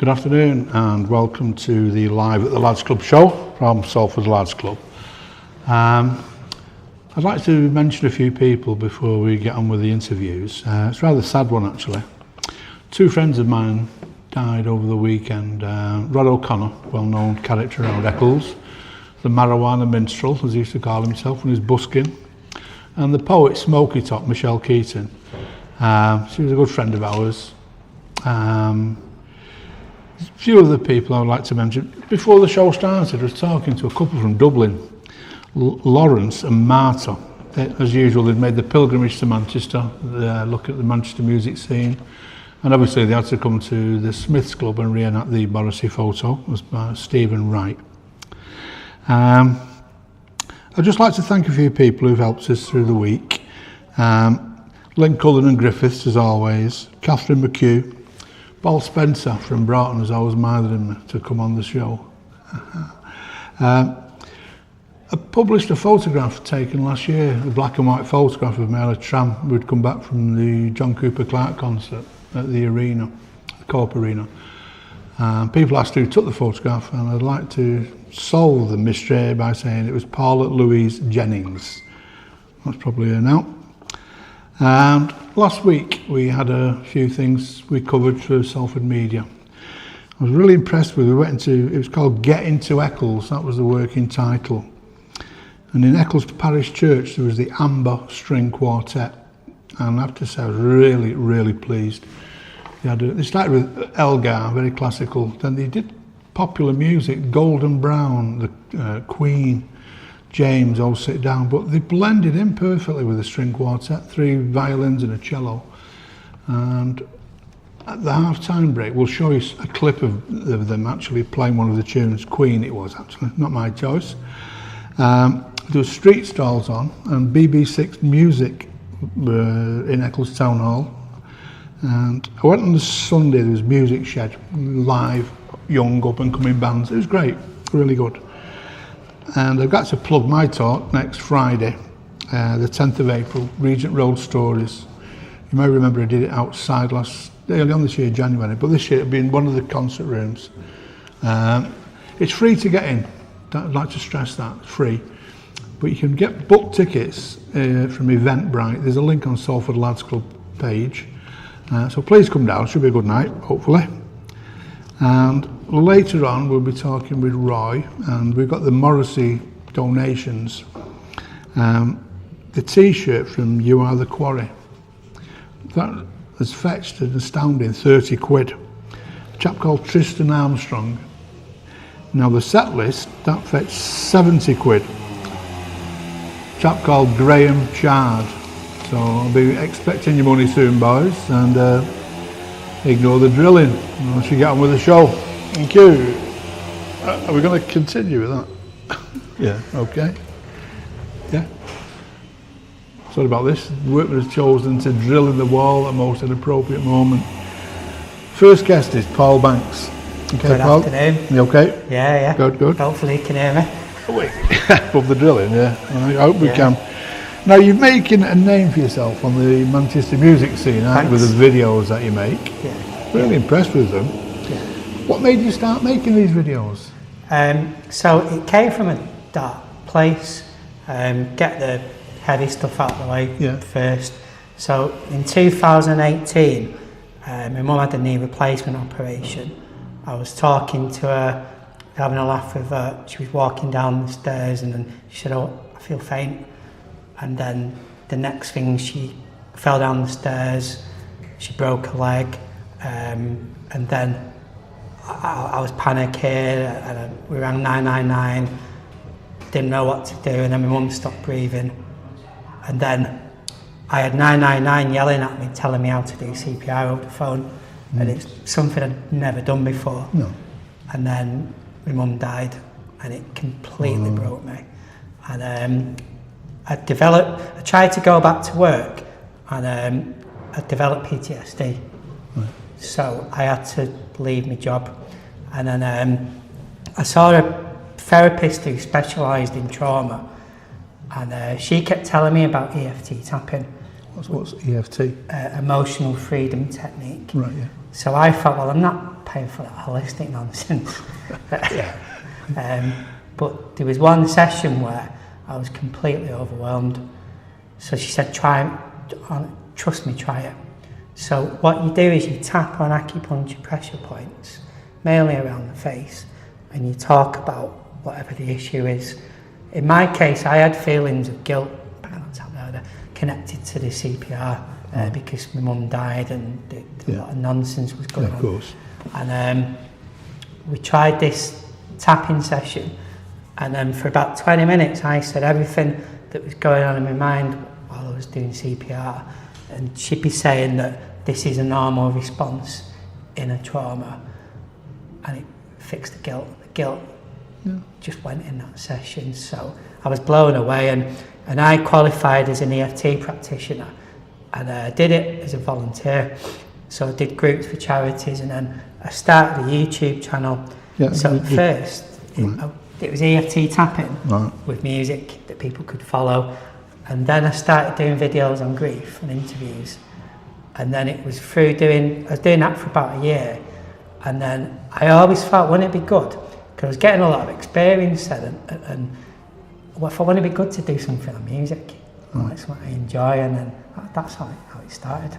Good afternoon and welcome to the Live at the Lads Club show from Salford Lads Club. I'd like to mention a few people before we get on with the interviews. It's a rather sad one actually. Two friends of mine died over the weekend. Rod O'Connor, well-known character around Eccles, the marijuana minstrel as he used to call himself when he was busking, and the poet Smoky Top, Michelle Keaton. She was a good friend of ours. A few other people I would like to mention. Before the show started, I was talking to a couple from Dublin, Lawrence and Marta. As usual, they'd made the pilgrimage to Manchester, look at the Manchester music scene, and obviously they had to come to the Smiths Club and reenact the Morrissey photo, was by Stephen Wright. I'd just like to thank a few people who've helped us through the week. Lynn Cullen and Griffiths, as always, Catherine McHugh, Paul Spencer from Broughton has always minded me to come on the show. I published a photograph taken last year, a black and white photograph of me on a tram. We'd come back from the John Cooper Clarke concert at the arena, the Corp Arena. People asked who took the photograph, and I'd like to solve the mystery by saying it was Paula Louise Jennings. That's probably her now. And last week we had a few things we covered through Salford Media. I was really impressed with it. We went into, it was called Get Into Eccles, that was the working title. And in Eccles Parish Church there was the Amber String Quartet, and I have to say I was really pleased. They started with Elgar, very classical, then they did popular music, Golden Brown, the Queen, James, all sit down, but they blended in perfectly with the string quartet, 3 violins and a cello. And at the half-time break, we'll show you a clip of them actually playing one of the tunes. Queen it was actually, not my choice. There was street stalls on, and BB6 music in Eccles Town Hall. And I went on the Sunday, there was Music Shed, live, young up-and-coming bands. It was great, really good. And I've got to plug my talk next Friday, the 10th of April, Regent Road Stories. You may remember I did it outside early on this year, January, but this year it'll be in one of the concert rooms. It's free to get in. I'd like to stress that, it's free. But you can get book tickets from Eventbrite. There's a link on Salford Lads Club page. So please come down, it should be a good night, hopefully. And later on we'll be talking with Roy, and we've got the Morrissey donations. The t-shirt from You Are the Quarry, that has fetched an astounding 30 quid. A chap called Tristan Armstrong. Now the set list, that fetched 70 quid. A chap called Graham Chard. So I'll be expecting your money soon, boys, and ignore the drilling. I should get on with the show. Thank you. Are we going to continue with that? Yeah, okay. Yeah. Sorry about this. The workman has chosen to drill in the wall at the most inappropriate moment. First guest is Paul Banks. Okay, good Paul? Afternoon. You okay? Yeah. Good. Hopefully you can hear me. Oh, wait. Above the drilling, yeah. I hope we can. Now you're making a name for yourself on the Manchester music scene, aren't you, with the videos that you make? Yeah. Really impressed with them. Yeah. What made you start making these videos? So it came from a dark place. Get the heavy stuff out of the way first. So in 2018, my mum had a knee replacement operation. I was talking to her, having a laugh with her. She was walking down the stairs and then she said, "Oh, I feel faint." And then the next thing, she fell down the stairs, she broke her leg, and then I was panicking, and we rang 999, didn't know what to do, and then my mum stopped breathing. And then I had 999 yelling at me, telling me how to do CPR over the phone, and it's something I'd never done before. No. And then my mum died, and it completely broke me. And I tried to go back to work, and I developed PTSD. Right. So I had to leave my job. And then I saw a therapist who specialised in trauma, and she kept telling me about EFT tapping. What's EFT? Emotional freedom technique. Right, yeah. So I thought, well, I'm not paying for that holistic nonsense. But there was one session where I was completely overwhelmed. So she said, trust me, try it. So what you do is you tap on acupuncture pressure points, mainly around the face, and you talk about whatever the issue is. In my case, I had feelings of guilt connected to the CPR because my mum died and a lot of nonsense was going on. Of course. And we tried this tapping session, and then for about 20 minutes I said everything that was going on in my mind while I was doing CPR, and she'd be saying that this is a normal response in a trauma, and it fixed the guilt. The guilt just went in that session, so I was blown away, and I qualified as an EFT practitioner, and I did it as a volunteer. So I did groups for charities, and then I started a YouTube channel. So first it was EFT tapping with music that people could follow, and then I started doing videos on grief and interviews, and then it was through I was doing that for about a year, and then I always thought, wouldn't it be good, because I was getting a lot of experience then, and well, if I want to be good to do something on music, that's what I enjoy, and then that's how it started.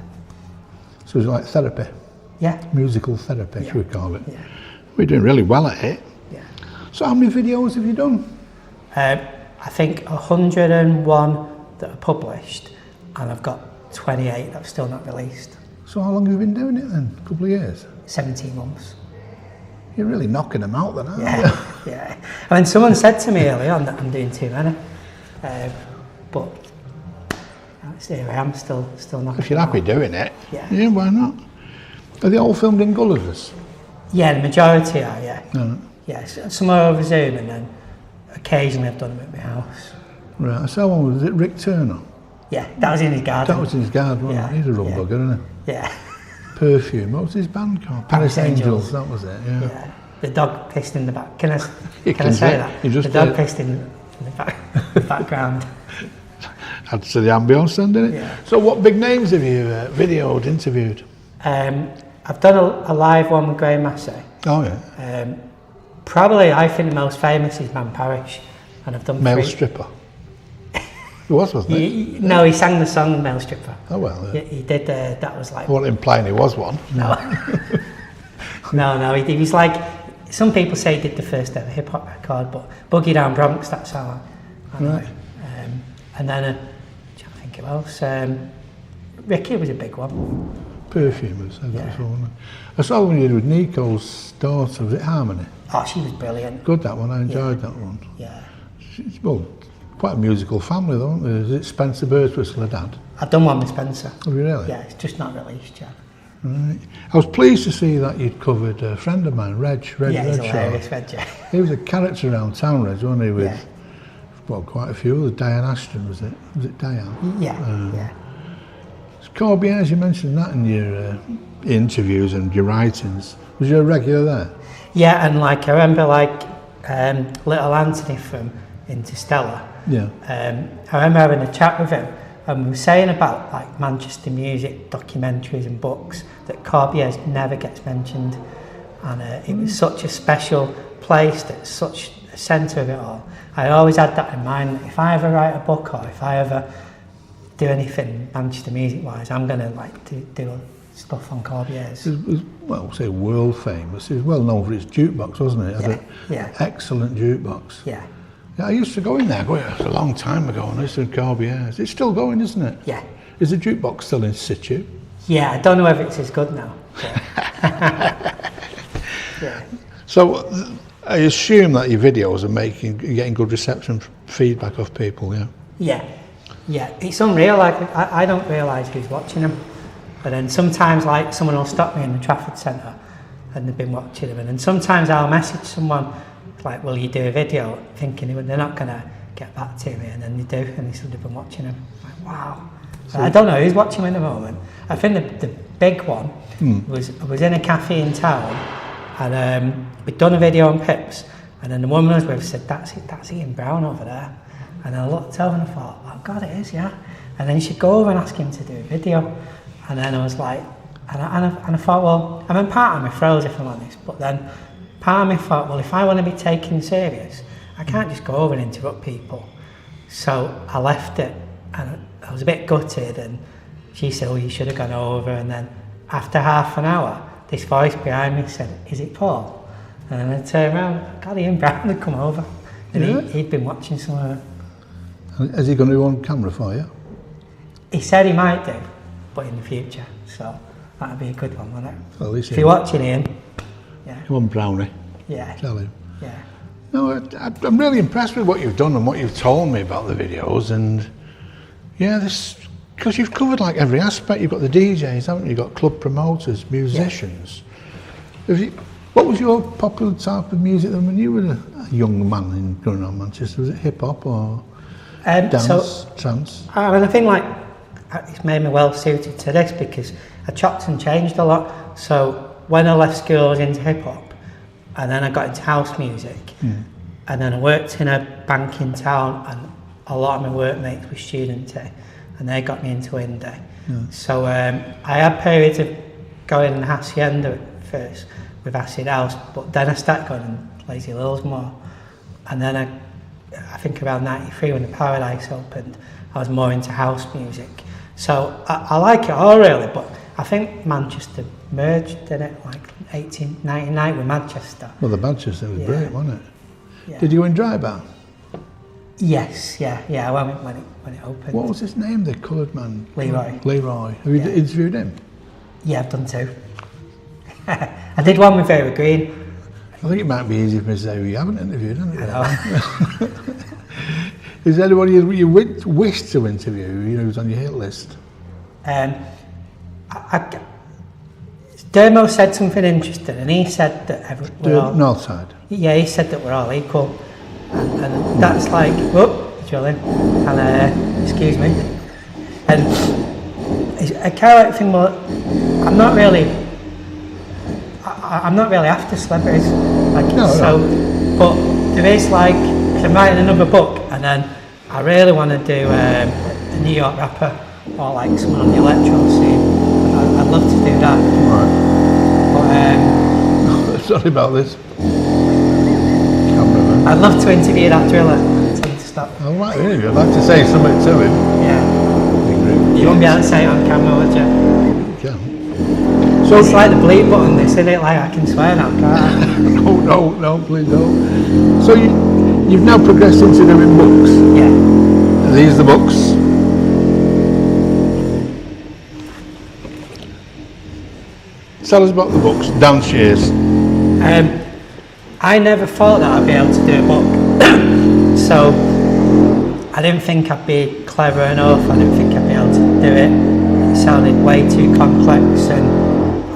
So it was like therapy? Yeah. Musical therapy, should we call it? Yeah. We're doing really well at it. Yeah. So how many videos have you done? I think 101 that are published, and I've got 28 that I've still not released. So how long have you been doing it then? A couple of years? 17 months. You're really knocking them out then, aren't you? Yeah. I mean, someone said to me early on that I'm doing too many, but here I am, still knocking. If you're happy doing it, yeah, why not? Are they all filmed in Gullivers? Yeah, the majority are, yeah. Yeah, some are over Zoom, and then occasionally I've done them at my house. Right, so was it Rick Turner? Yeah, that was in his garden. That was in his garden, wasn't it? He's a rum bugger, isn't he? Yeah. Perfume, what was his band called? Paris Angels, that was it, yeah. The dog pissed in the back. Can I say that? The dog pissed in the background. Adds to the ambience then, didn't it? Yeah. So what big names have you videoed, interviewed? I've done a live one with Graham Massey. Oh yeah. Probably I think the most famous is Man Parish, and I've done Male Stripper. He wasn't he? No, he sang the song Male Stripper. Oh well. Yeah. He did. That was like. I wasn't implying he was one. No. no. He was like. Some people say he did the first ever hip hop record, but Boogie Down Bronx. That's how I know. Right. And then I don't think who else. Ricky was a big one. Perfumers. That's all. I saw one you did with Nico's daughter. Was it Harmony? Oh, she was brilliant. Good, that one. I enjoyed that one. Yeah. Well, quite a musical family, though, aren't they? Is it Spencer Birtwistle, her dad? I've done one with Spencer. Have you really? Yeah, it's just not released yet. Right. I was pleased to see that you'd covered a friend of mine, Reg. Yeah, he's hilarious, Reg. He was a character around town, Reg, wasn't he? With well, quite a few. Diane Ashton, was it? Was it Diane? Yeah. Corbières, you mentioned that in your interviews and your writings. Was you a regular there? Yeah, and like I remember, like little Anthony from Interstellar. Yeah. I remember having a chat with him, and we were saying about like Manchester music documentaries and books that Corbières never gets mentioned, and it was such a special place. That's such a centre of it all. I always had that in mind. If I ever write a book, or if I ever do anything Manchester music-wise, I'm going to like do stuff on Corbières. It was, well, say world famous. It was well known for its jukebox, wasn't it? It had an excellent jukebox. Yeah. I used to go in there. It was a long time ago, and I used to Corbières. It's still going, isn't it? Yeah. Is the jukebox still in situ? Yeah, I don't know if it's as good now. Yeah. So I assume that your videos are getting good reception, feedback off people, yeah? Yeah, it's unreal. Like I don't realise who's watching them, but then sometimes like someone will stop me in the Trafford Centre, and they've been watching them, and then sometimes I'll message someone like, "Will you do a video?" Thinking they're not going to get back to me, and then they do, and they said they've been watching them. Like, wow. So I don't know who's watching them at the moment. I think the big one was in a cafe in town, and we'd done a video on Pips, and then the woman I was with said, "That's Ian Brown over there." And I looked over and I thought, oh God, it is, yeah. And then you should go over and ask him to do a video. And then I was like, And I thought, well, I mean, part of me froze, if I'm honest, but then part of me thought, well, if I want to be taken serious, I can't just go over and interrupt people. So I left it, and I was a bit gutted, and she said, oh, you should have gone over. And then after half an hour, this voice behind me said, is it Paul? And then I turned around, God, Ian Brown had come over, and he'd been watching some of it. Is he going to do on camera for you? He said he might do, but in the future, so that'd be a good one, wouldn't it? Well, at least if you're watching, Ian. Yeah. Come on, Brownie. Yeah. Tell him. Yeah. No, I'm really impressed with what you've done and what you've told me about the videos, and yeah, because you've covered like every aspect. You've got the DJs, haven't you? You've got club promoters, musicians. Yeah. What was your popular type of music then when you were a young man in growing up in Manchester? Was it hip hop or dance, trance? I mean, I think like it's made me well suited to this because I chopped and changed a lot. So when I left school, I was into hip hop, and then I got into house music, and then I worked in a bank in town, and a lot of my workmates were student-y, and they got me into indie. So I had periods of going in Hacienda at first with acid house, but then I started going in Lazy Lils more, and then I think around 93 when the Paradise opened, I was more into house music. So I like it all really, but I think Manchester merged in it like 1899 with Manchester. Well, the Manchester was great, wasn't it? Yeah. Did you go in dry bar? Yes, yeah, I went when it opened. What was his name, the coloured man? Leroy. Leroy. Have you interviewed him? Yeah, I've done two. I did one with Vera Green. I think it might be easy for me to say you haven't interviewed, hasn't it? I know. Is there anybody you wish to interview, who's on your hit list? Dermo said something interesting, and he said that we're all... North side? Yeah, he said that we're all equal. And that's like, drilling, and excuse me. And I kind of think, well, I'm not really after celebrities, but there is like, cause I'm writing another book, and then I really want to do a New York rapper or like someone on the electro scene. I'd love to do that. Right. But sorry about this. I'd love to interview that driller. Tell him to stop. I'd like to say something to him. Yeah. You won't be able to say it on camera, would you? You can. So it's like the bleep button, isn't it? Like I can swear now, can't I? No, please don't. So you've now progressed into doing books? Yeah. Are these the books? Tell us about the books. Dance Years. I never thought that I'd be able to do a book. So I didn't think I'd be clever enough. I didn't think I'd be able to do it. It sounded way too complex, and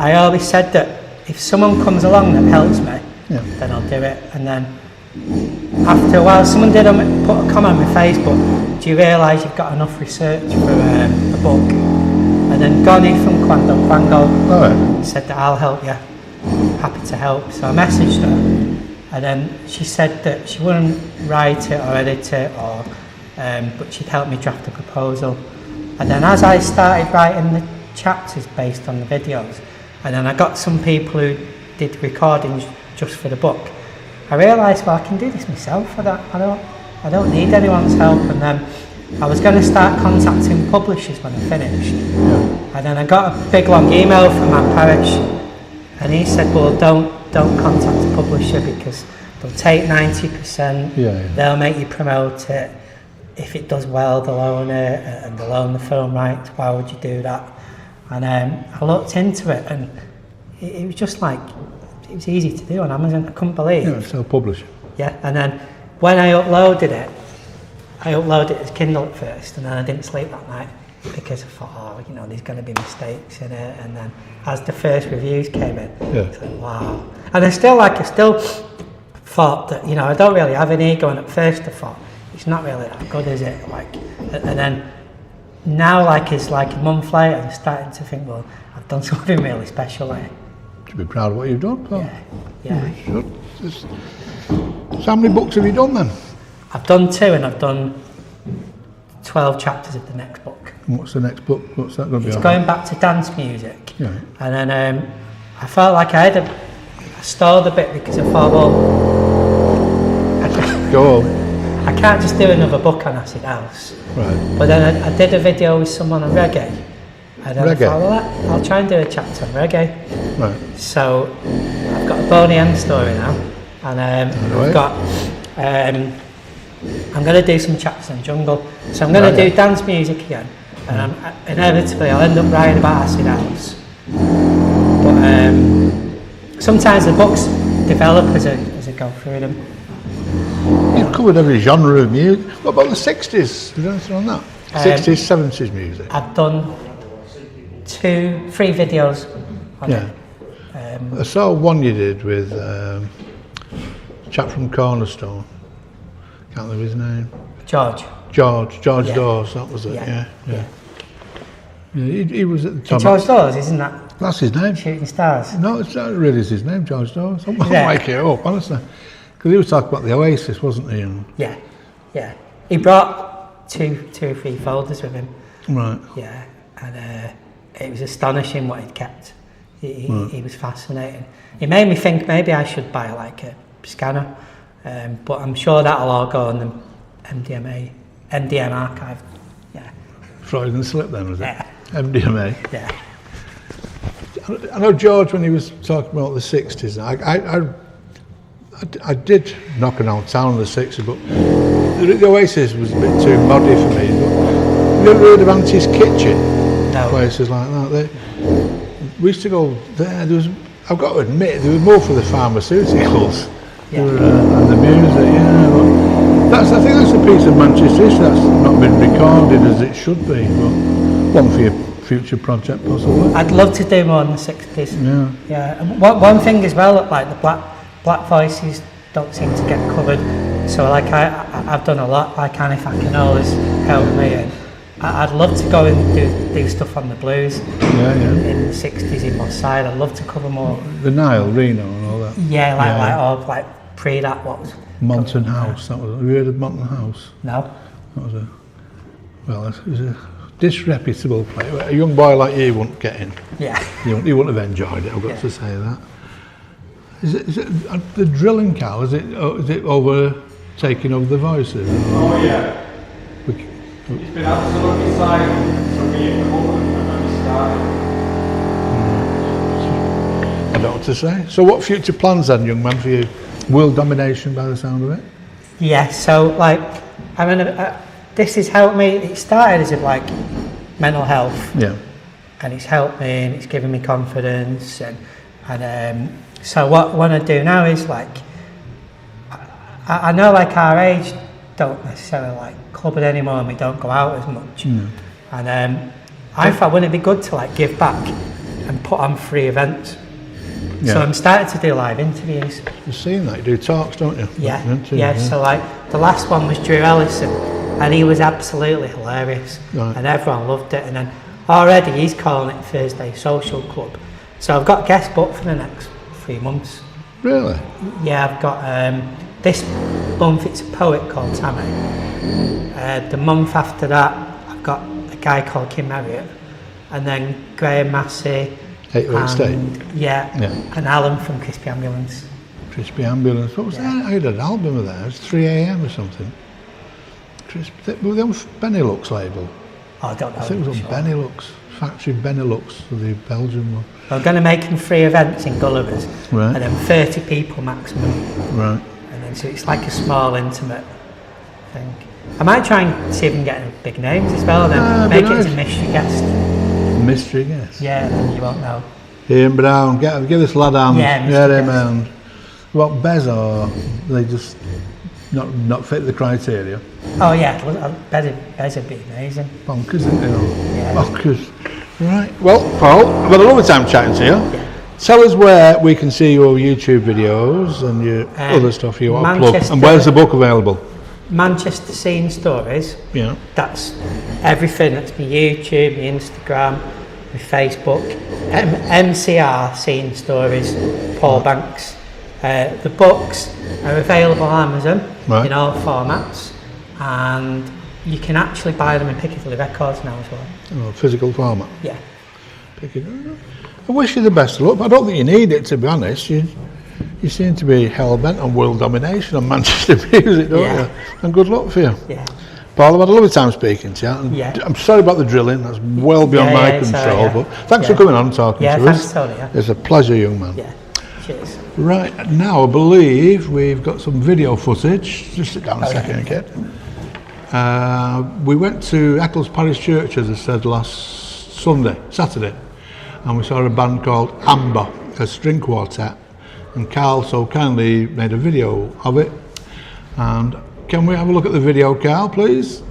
I always said that if someone comes along that helps me, then I'll do it. And then after a while, someone did put a comment on my Facebook, do you realise you've got enough research for a book? And then Goni from Quango said that I'll help you. Happy to help. So I messaged her, and then she said that she wouldn't write it or edit it, but she'd help me draft a proposal. And then as I started writing the chapters based on the videos, and then I got some people who did recordings just for the book, I realised, well, I can do this myself. I don't need anyone's help. And then I was going to start contacting publishers when I finished. And then I got a big long email from Matt Parrish, and he said, well, don't contact a publisher because they'll take 90%, they'll make you promote it. If it does well, they'll own it, and they'll own the film rights. Why would you do that? And I looked into it, and it was just like, it was easy to do on Amazon. I couldn't believe. Yeah, self-publish. Yeah, and then when I uploaded it as Kindle at first, and then I didn't sleep that night because I thought, there's going to be mistakes in it. And then as the first reviews came in, it's like, wow. And I still thought that, I don't really have an ego, and at first I thought, it's not really that good, is it? And then now, it's like a month later, I'm starting to think, well, I've done something really special here. You should be proud of what you've done. Yeah. So how many books have you done then? I've done two, and I've done 12 chapters of the next book. And what's the next book? What's that going to be? It's going back to dance music. Yeah. And then I felt like I stalled a bit because I thought, well, Go on. I can't just do another book on acid house. Right. But then I did a video with someone on reggae. And then Reggae? I thought, well, I'll try and do a chapter on reggae. Right. So I've got a Boney M story now. And I've got, I'm going to do some chapters on jungle. So I'm going to do dance music again. And inevitably I'll end up writing about acid house. But sometimes the books develop as I go through them. You've covered every genre of music. What about the 60s? Is there anything on that? 60s, 70s music? I've done 3 videos on it. I saw one you did with a chap from Cornerstone. Can't remember his name. George Dawes, that was it, yeah. He was at the top. George Dawes, isn't that? That's his name. Shooting Stars. No, it's not really his name, George Dawes. I'm making it up, honestly. Because he was talking about the Oasis, wasn't he? And Yeah. He brought two or three folders with him. Right. Yeah, and it was astonishing what he'd kept. He was fascinating. It made me think maybe I should buy like a scanner, but I'm sure that'll all go on the MDM archive. Yeah. Freudian slip then, was it? Yeah. MDMA. Yeah. I know George, when he was talking about the 60s, I did knock around town in the 60s, but the Oasis was a bit too moddy for me. But have you ever heard of Auntie's Kitchen? No. Places like that. We used to go there. I've got to admit, there was more for the pharmaceuticals and the music. But I think that's a piece of Manchester history that's not been recorded as it should be. But one for your future project, possibly. I'd love to do more in the 60s. Yeah. Yeah. And one thing as well, like the black voices don't seem to get covered. So like I've done a lot. Like If I Can Always Help Me, and I'd love to go and do stuff on the blues. In the 60s in Moss Side. I'd love to cover more. The Nile, Reno, and all that. Yeah, like pre that. What was Monton House? That was. Have you heard of Monton House? No. That was it was a disreputable place. A young boy like you wouldn't get in. Yeah. You wouldn't have enjoyed it. I've got to say that. Is it the drilling, Cal? Is it taking over the voices? Oh yeah. It's been absolutely silent from me at the moment when we started. I don't know what to say. So what future plans then, young man, for you? World domination by the sound of it? Yeah, so like, this has helped me. It started as like mental health. Yeah. And it's helped me and it's given me confidence. And so what I want to do now is like, I know like our age don't necessarily like club it anymore and we don't go out as much. And I thought wouldn't it be good to like give back and put on free events. So I'm starting to do live interviews. You've seen that, you do talks, don't you? Yeah, so like the last one was Drew Ellison and he was absolutely hilarious and everyone loved it, and then already he's calling it Thursday Social Club. So I've got guest booked for the next 3 months. Really? Yeah, I've got this month it's a poet called Tammy. The month after that I've got a guy called Kim Marriott, and then Graham Massey. 808 State? Yeah, and Alan from Crispy Ambulance. Crispy Ambulance. What was that? I had an album of that. It was 3 a.m. or something. Were they on Benelux label? Oh, I don't know. I think it was on Benelux. Factory Benelux, the Belgian one. I'm going to make them free events in Gullivers. Right. And then 30 people maximum. Right. And then so it's like a small, intimate thing. I might try and see if I can get big names as well, and then make it as a mystery guest. Mystery guest? Yeah, then you won't know. Ian Brown, give this lad a hand. Yeah, him hand. What, Bez, or they just not fit the criteria? Oh yeah, Bez would be amazing. Bonkers, isn't it? Yeah. Bonkers. Right. Well, Paul, I've had a lovely time chatting to you. Yeah. Tell us where we can see your YouTube videos and your other stuff you want to plug. And where's the book available? Manchester Scene Stories. Yeah. That's everything. That's my YouTube, my Instagram, my Facebook. MCR Scene Stories, Paul Banks. The books are available on Amazon in all formats. And You can actually buy them in Piccadilly Records now as well. Oh, physical format. Yeah. I wish you the best of luck, but I don't think you need it, to be honest. You seem to be hell-bent on world domination on Manchester music, don't you? And good luck for you. Yeah. Paul, I've had a lovely time speaking to you. And I'm sorry about the drilling, that's well beyond my control, but thanks for coming on and talking to us. Thanks, Tony. It's a pleasure, young man. Yeah, cheers. Right, now I believe we've got some video footage. Just sit down a second, kid. We went to Eccles Parish Church, as I said, last Saturday, and we saw a band called Amber, a string quartet, and Carl so kindly made a video of it. And can we have a look at the video, Carl, please?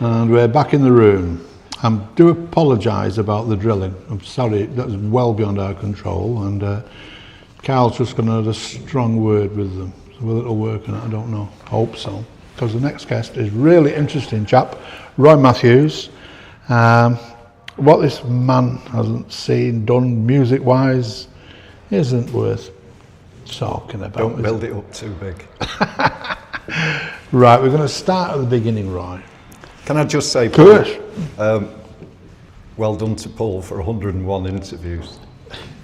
And we're back in the room. I do apologise about the drilling. I'm sorry, that was well beyond our control, and Carl's just going to have a strong word with them. whether it'll work or not, I don't know. Hope so. Because the next guest is really interesting chap, Roy Matthews. What this man hasn't seen, done music-wise, isn't worth talking about. Don't build it up too big. Right, we're going to start at the beginning, Roy. Can I just say, Of course. well done to Paul for 101 interviews.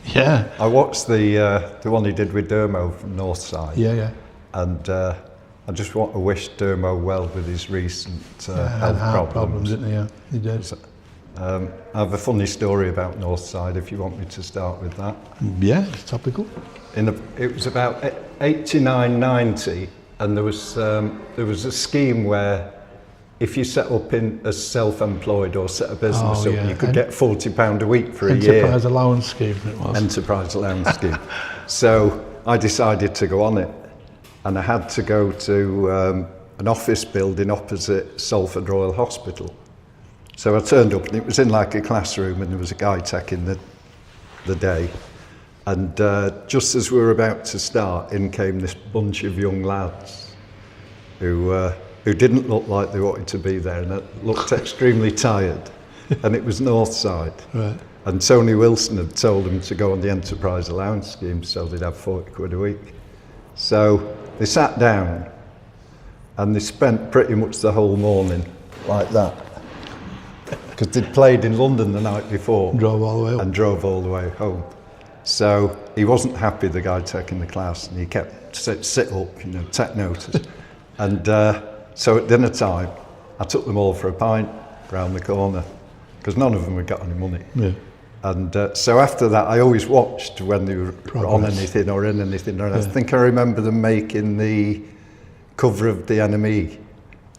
Yeah. I watched the one he did with Dermo from Northside. Yeah. And I just want to wish Dermo well with his recent health problems. Didn't he? Yeah, he did. So, I have a funny story about Northside if you want me to start with that. Yeah, it's topical. It was about 89, 90, and there was a scheme where if you set up as self-employed or set a business up, you could get £40 a week for a year. Enterprise allowance scheme it was. Enterprise allowance scheme. So I decided to go on it, and I had to go to an office building opposite Salford Royal Hospital. So I turned up, and it was in like a classroom, and there was a guy taking the day. And just as we were about to start, in came this bunch of young lads who didn't look like they wanted to be there, and it looked extremely tired. And it was Northside. Right. And Tony Wilson had told them to go on the enterprise allowance scheme so they'd have 40 quid a week. So they sat down and they spent pretty much the whole morning like that. Because they'd played in London the night before. Drove all the way up. And drove all the way home. So he wasn't happy, the guy taking the class, and he kept sit up, take notice. And so at dinner time, I took them all for a pint round the corner, because none of them had got any money. Yeah. And so after that, I always watched when they were on anything or in anything. And I think I remember them making the cover of the NME.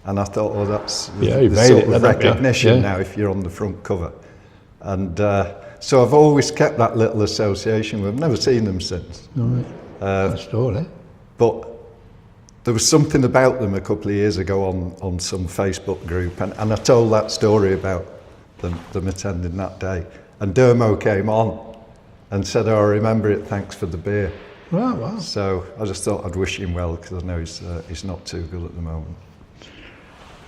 And I thought, oh, that's the sort of recognition now if you're on the front cover. And so I've always kept that little association with them. Never seen them since. All right. Good story. But there was something about them a couple of years ago on some Facebook group, and I told that story about them attending that day. And Dermo came on and said, oh, I remember it, thanks for the beer. Wow. So I just thought I'd wish him well, because I know he's not too good at the moment.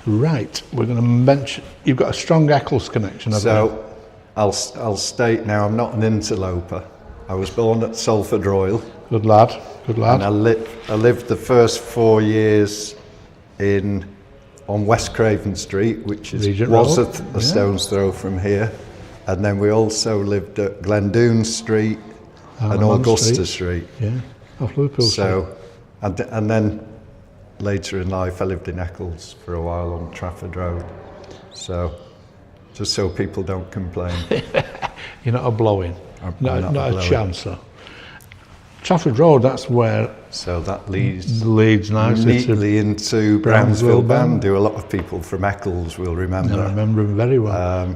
Right, we're going to mention, you've got a strong Eccles connection, haven't you? So I'll state now, I'm not an interloper. I was born at Salford Royal. Good lad. And I lived the first 4 years on West Craven Street, which was a stone's throw from here. And then we also lived at Glendoon Street and Augusta Street. Yeah, off Liverpool Street. And then later in life, I lived in Eccles for a while on Trafford Road. So, just so people don't complain. You're not a blow-in, not a chancer. Trafford Road, that's where... So that leads nicely into Brownsville Band, who a lot of people from Eccles will remember. I remember him very well.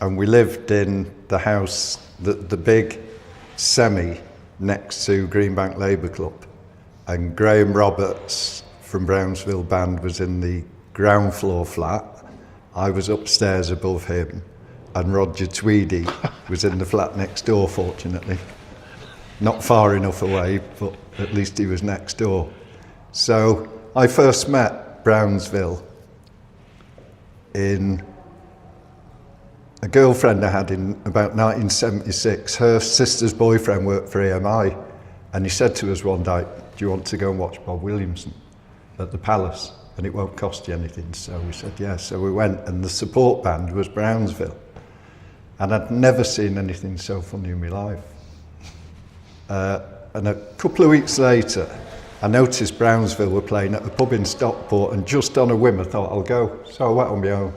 And we lived in the house, the big semi next to Greenbank Labour Club. And Graham Roberts from Brownsville Band was in the ground floor flat. I was upstairs above him, and Roger Tweedy was in the flat next door, fortunately. Not far enough away, but at least he was next door. So I first met Brownsville in a girlfriend I had in about 1976. Her sister's boyfriend worked for EMI, and he said to us one night, do you want to go and watch Bob Williamson at the Palace? And it won't cost you anything. So we said, yes. So we went, and the support band was Brownsville. And I'd never seen anything so funny in my life. And a couple of weeks later, I noticed Brownsville were playing at a pub in Stockport, and just on a whim I thought I'll go. So I went on my own.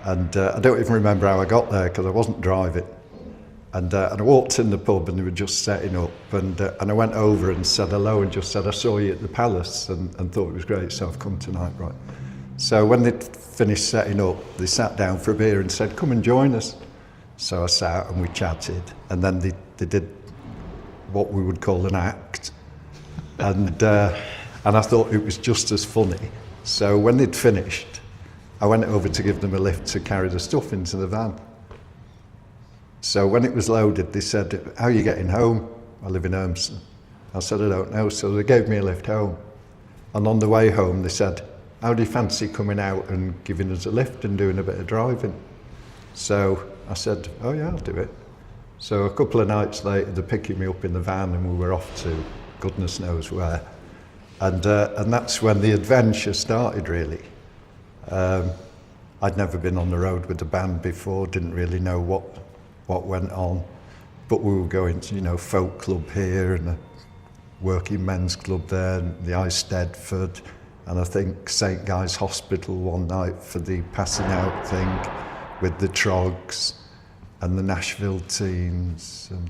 And I don't even remember how I got there, because I wasn't driving. And I walked in the pub, and they were just setting up, and I went over and said hello and just said, I saw you at the Palace, and thought it was great, so I've come tonight, right. So when they'd finished setting up, they sat down for a beer and said, come and join us. So I sat and we chatted, and then they did what we would call an act, and I thought it was just as funny. So when they'd finished, I went over to give them a lift to carry the stuff into the van. So when it was loaded, they said, how are you getting home? I live in Urmston. I said, I don't know. So they gave me a lift home. And on the way home, they said, how do you fancy coming out and giving us a lift and doing a bit of driving? So I said, oh yeah, I'll do it. So a couple of nights later, they're picking me up in the van and we were off to goodness knows where. And that's when the adventure started, really. I'd never been on the road with a band before, didn't really know what went on. But we were going to, you know, folk club here and a working men's club there, and the Eisteddford, and I think St Guy's Hospital one night for the passing out thing with the Trogs and the Nashville Teens. And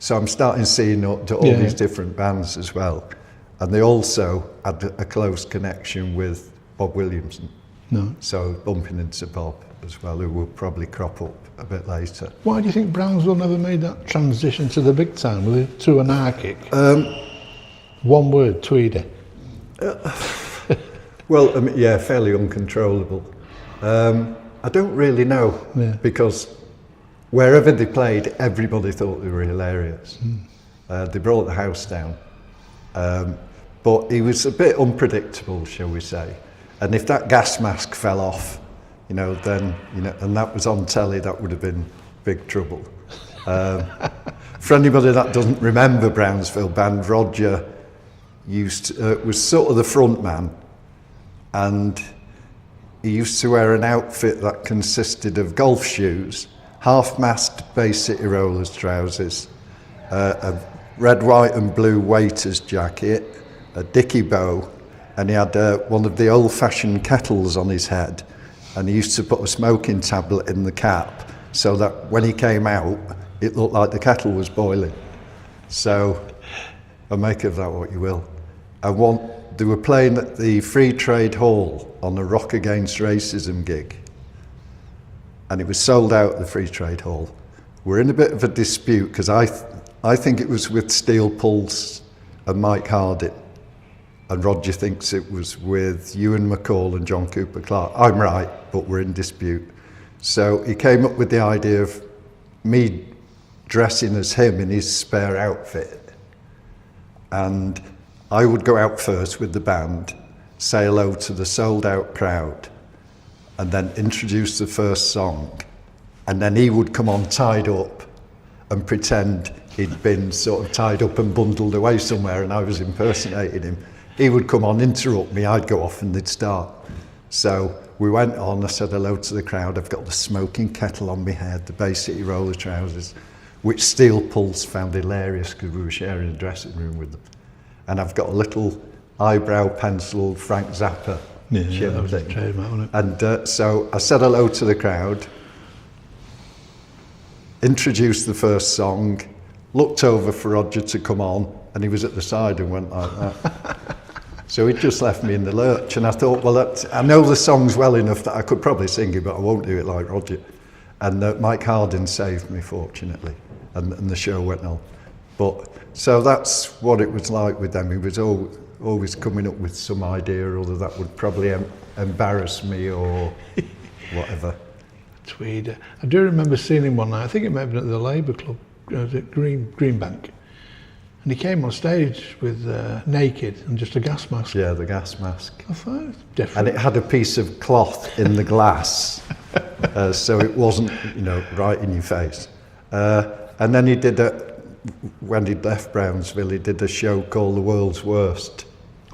so I'm starting seeing all these different bands as well. And they also had a close connection with Bob Williamson. No. So bumping into Bob as well, who will probably crop up a bit later. Why do you think Brownsville never made that transition to the big time? Were they too anarchic? One word, Tweedy. Well, I mean, yeah, fairly uncontrollable. I don't really know, because wherever they played, everybody thought they were hilarious. They brought the house down. But he was a bit unpredictable, shall we say. And if that gas mask fell off, you know, then, you know, and that was on telly, that would have been big trouble. For anybody that doesn't remember Brownsville Band, Roger was sort of the front man, and he used to wear an outfit that consisted of golf shoes, half-mast Bay City Rollers trousers, a red, white and blue waiter's jacket, a dicky bow, and he had one of the old-fashioned kettles on his head, and he used to put a smoking tablet in the cap so that when he came out, it looked like the kettle was boiling. So, I make of that what you will. They were playing at the Free Trade Hall on a Rock Against Racism gig, and it was sold out at the Free Trade Hall. We're in a bit of a dispute because I think it was with Steel Pulse and Mike Hardin, and Roger thinks it was with Ewan McCall and John Cooper Clarke. I'm right, but we're in dispute. So he came up with the idea of me dressing as him in his spare outfit, and I would go out first with the band, say hello to the sold-out crowd, and then introduce the first song, and then he would come on tied up and pretend he'd been sort of tied up and bundled away somewhere and I was impersonating him. He would come on, interrupt me, I'd go off and they'd start. So we went on, I said hello to the crowd, I've got the smoking kettle on my head, the Bay City Roller trousers, which Steel Pulse found hilarious because we were sharing a dressing room with them. And I've got a little eyebrow pencil Frank Zappa that was a trademark, wasn't it? And so I said hello to the crowd, introduced the first song, looked over for Roger to come on, and he was at the side and went like that. So he just left me in the lurch, and I thought, well, I know the songs well enough that I could probably sing it, but I won't do it like Roger. And Mike Hardin saved me, fortunately, and the show went on. But so that's what it was like with them. He was always coming up with some idea or other that would probably embarrass me or whatever. Tweed. I do remember seeing him one night. I think it might have been at the Labour Club, at Greenbank. And he came on stage with naked and just a gas mask. Yeah, the gas mask. I thought it was different. And it had a piece of cloth in the glass, so it wasn't, right in your face. And then he did when he'd left Brownsville, he did a show called The World's Worst.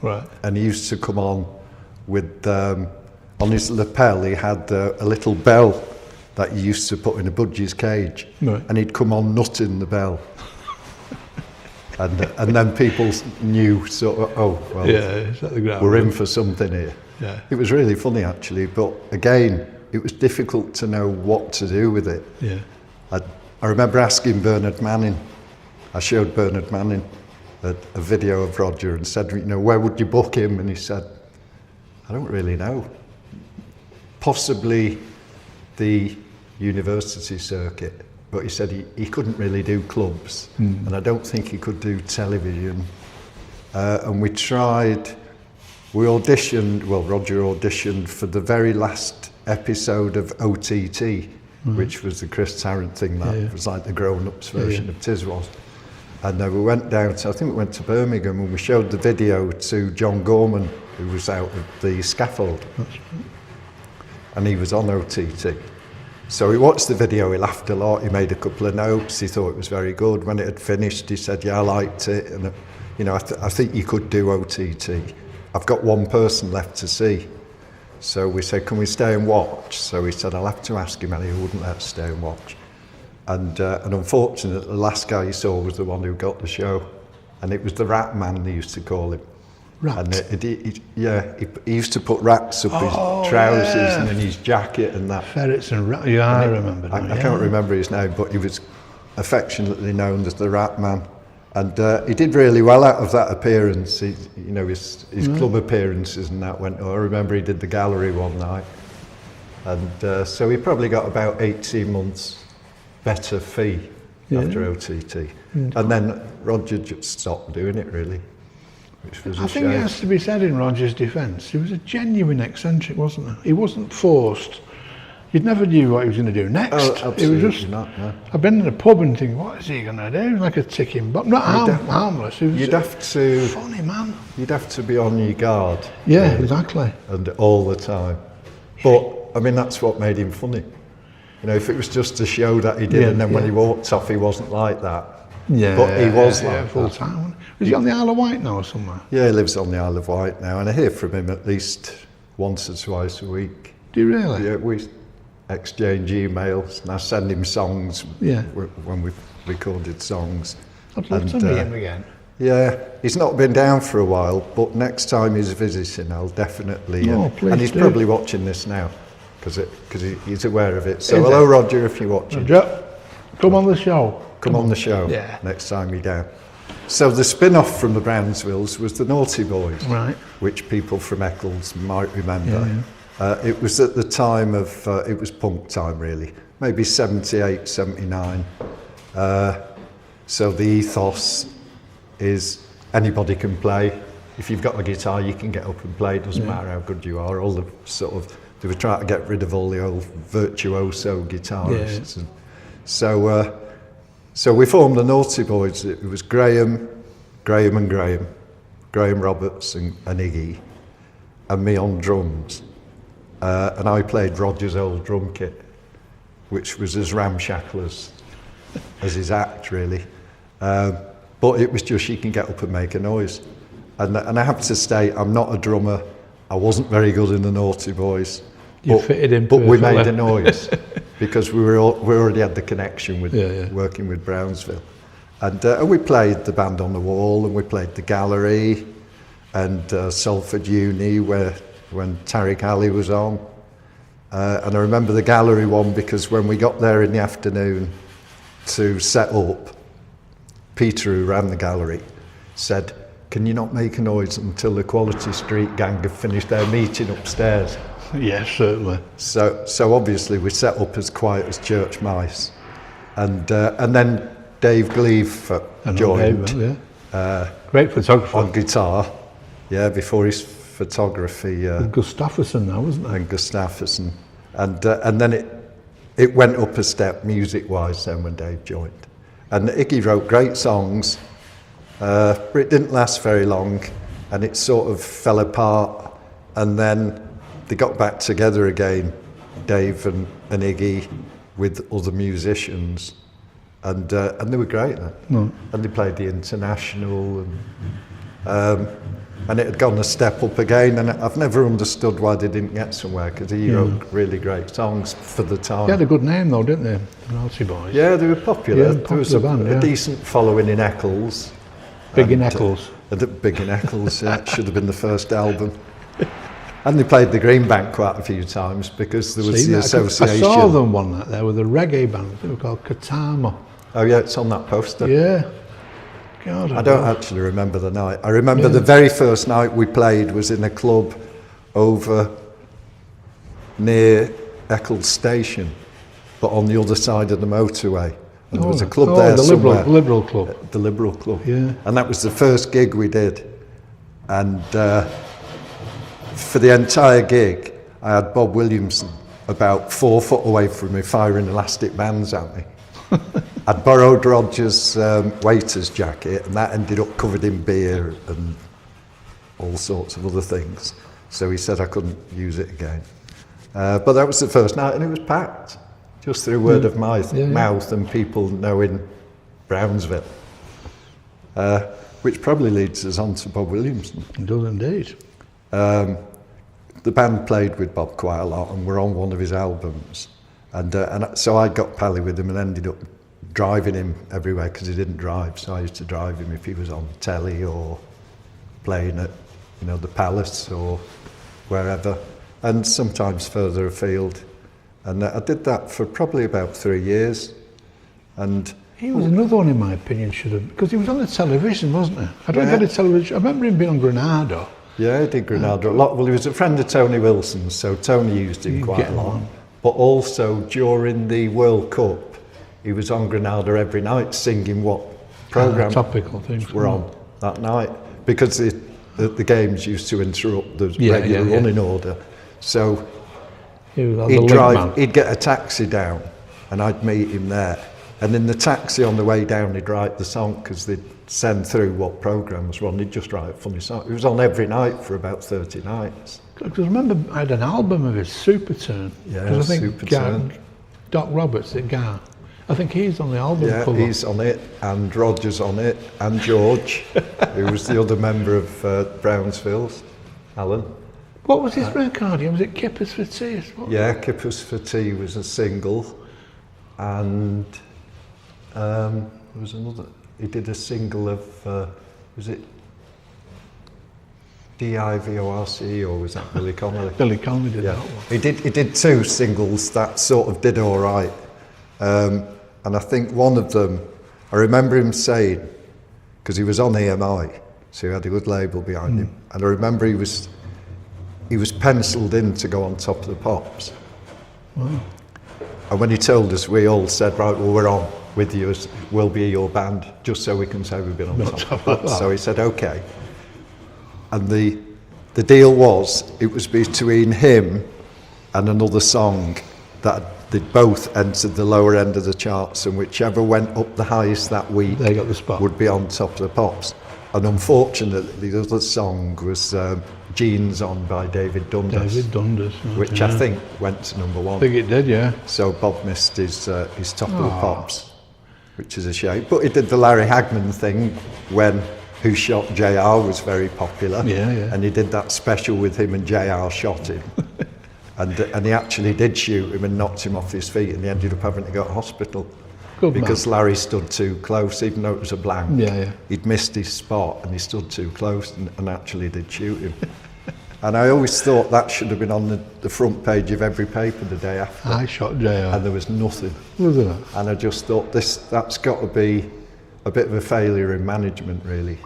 Right. And he used to come on with, on his lapel, he had a little bell that he used to put in a budgie's cage. Right. And he'd come on nutting the bell. And then people knew sort of, oh, well, is that the ground? We're in for something here. Yeah. It was really funny, actually, but again, it was difficult to know what to do with it. Yeah. I remember asking Bernard Manning, I showed Bernard Manning a video of Roger and said, where would you book him? And he said, I don't really know. Possibly the university circuit. But he said he couldn't really do clubs, and I don't think he could do television. And we auditioned, Roger auditioned for the very last episode of OTT, which was the Chris Tarrant thing that was like the grown-ups version of Tiswas. And we went down to, I think we went to Birmingham, and we showed the video to John Gorman, who was out at the scaffold. And he was on OTT. So he watched the video, he laughed a lot, he made a couple of notes, he thought it was very good. When it had finished, he said, yeah, I liked it. And, you know, I think you could do OTT. I've got one person left to see. So we said, can we stay and watch? So he said, I'll have to ask him, and he wouldn't let us stay and watch. And unfortunately, the last guy he saw was the one who got the show. And it was the Rat Man, they used to call him. Rat? And he used to put rats up his trousers and in his jacket and that. Ferrets and rats, yeah, I remember that. I can't remember his name, but he was affectionately known as the Rat Man. And he did really well out of that appearance. His club appearances and that went. I remember he did the gallery one night. And so he probably got about 18 months better fee after OTT. And then Roger just stopped doing it, really, which was a shame. I think it has to be said in Roger's defence, he was a genuine eccentric, wasn't he? He wasn't forced. You never knew what he was going to do next. Oh, absolutely it was just, not, no. I've been in a pub and think, what is he going to do? Like a ticking bomb. Not harmless. He was you'd have to, funny man. You'd have to be on your guard. Yeah, exactly. And all the time. But, I mean, that's what made him funny. You know, if it was just a show that he did and then when he walked off, he wasn't like that. Yeah, but he was like full that. time. Was he on the Isle of Wight now or somewhere? Yeah, he lives on the Isle of Wight now, and I hear from him at least once or twice a week. Do you really? Yeah, we exchange emails, and I send him songs when we've recorded songs. I'd love to meet him again. Yeah, he's not been down for a while, but next time he's visiting, I'll definitely. And he's probably watching this now, because he's aware of it. So hello, Roger, if you're watching. Roger, come on the show. Come on the show next time you're down. So the spin-off from the Brownsvilles was the Naughty Boys, right? Which people from Eccles might remember. It was at the time of, it was punk time really, maybe 78, 79. So the ethos is anybody can play. If you've got a guitar, you can get up and play. It doesn't matter how good you are. All the sort of, they were trying to get rid of all the old virtuoso guitarists. And so we formed the Naughty Boys. It was Graham Roberts and Iggy, and me on drums. And I played Roger's old drum kit, which was as ramshackle as his act, really. But it was just, you can get up and make a noise. And I have to say, I'm not a drummer. I wasn't very good in the Naughty Boys. Fitted in but we made a noise because we already had the connection with working with Brownsville. And we played the Band on the Wall, and we played the Gallery, and Salford Uni, when Tariq Ali was on. And I remember the Gallery one because when we got there in the afternoon to set up, Peter, who ran the Gallery, said, can you not make a noise until the Quality Street gang have finished their meeting upstairs? Yes, certainly. So obviously we set up as quiet as church mice. And then Dave Gleave joined. Great photographer. On guitar, before his photography. And Gustafsson now, wasn't it? And Gustafsson. And then it went up a step music-wise then when Dave joined. And Iggy wrote great songs, but it didn't last very long, and it sort of fell apart. And then they got back together again, Dave and Iggy, with other musicians, and they were great then. And they played the International, and it had gone a step up again. And I've never understood why they didn't get somewhere, because he wrote really great songs for the time. They had a good name though, didn't they, the Naughty Boys? Yeah, they were popular. Yeah, there was a decent following in Eccles. Big in Eccles. Big in Eccles, yeah. It should have been the first album. And they played the Green Bank quite a few times because there was the association. I saw them one night there with a reggae band. They were called Katama. Oh yeah, it's on that poster. Yeah. God, I don't actually remember the night. I remember the very first night we played was in a club over near Eccles Station, but on the other side of the motorway. And there was a club there somewhere. The Liberal Club. The Liberal Club. Yeah. And that was the first gig we did. And for the entire gig, I had Bob Williamson about 4 foot away from me firing elastic bands at me. I'd borrowed Roger's waiter's jacket, and that ended up covered in beer and all sorts of other things. So he said I couldn't use it again. But that was the first night, and it was packed, just through word of mouth and people knowing Brownsville. Which probably leads us on to Bob Williamson. It does indeed. The band played with Bob quite a lot, and were on one of his albums. And so I got pally with him and ended up driving him everywhere because he didn't drive. So I used to drive him if he was on telly or playing at, the Palace or wherever, and sometimes further afield. And I did that for probably about 3 years. And he was another one, in my opinion, should have, because he was on the television, wasn't he? I don't get a television. I remember him being on Granada. Yeah, he did Granada a lot. Well, he was a friend of Tony Wilson's, so Tony used him quite a lot. But also during the World Cup, he was on Granada every night singing what programme topical things were on that night, because the games used to interrupt the regular running order. So he'd get a taxi down, and I'd meet him there. And in the taxi on the way down, he'd write the song, because they'd send through what programmes were on. He'd just write a funny song. He was on every night for about 30 nights. Because I remember I had an album of his, Super Turn. Yeah, I think Super Turn. Doc Roberts, the guy, I think he's on the album cover. Yeah, he's on it, and Roger's on it, and George, who was the other member of Brownsville's, Alan. What was his record? Was it Kippers for Tea? Yeah, Kippers for Tea was a single, and there was another. He did a single of, was it DIVORC, or was that Billy Connolly? Billy Connolly did that one. He did 2 singles that sort of did all right. And I think one of them, I remember him saying, because he was on EMI, so he had a good label behind him, and I remember he was penciled in to go on Top of the Pops. Wow. And when he told us, we all said, right, well, we're on with you, we'll be your band, just so we can say we've been on Top of the Pops. So he said, okay. And the deal was, it was between him and another song that they both entered the lower end of the charts, and whichever went up the highest that week, they got the spot, would be on Top of the Pops. And unfortunately, the other song was Jeans On by David Dundas. David Dundas. Which I think went to number 1. I think it did, yeah. So Bob missed his Top of the Pops, which is a shame. But he did the Larry Hagman thing when Who Shot JR was very popular. Yeah. And he did that special with him, and JR shot him. And he actually did shoot him and knocked him off his feet, and he ended up having to go to hospital. Good because man. Larry stood too close, even though it was a blank. Yeah. He'd missed his spot, and he stood too close, and actually did shoot him. And I always thought that should have been on the front page of every paper the day after. I shot JR. And there was nothing. Was there? And I just thought that's got to be a bit of a failure in management, really.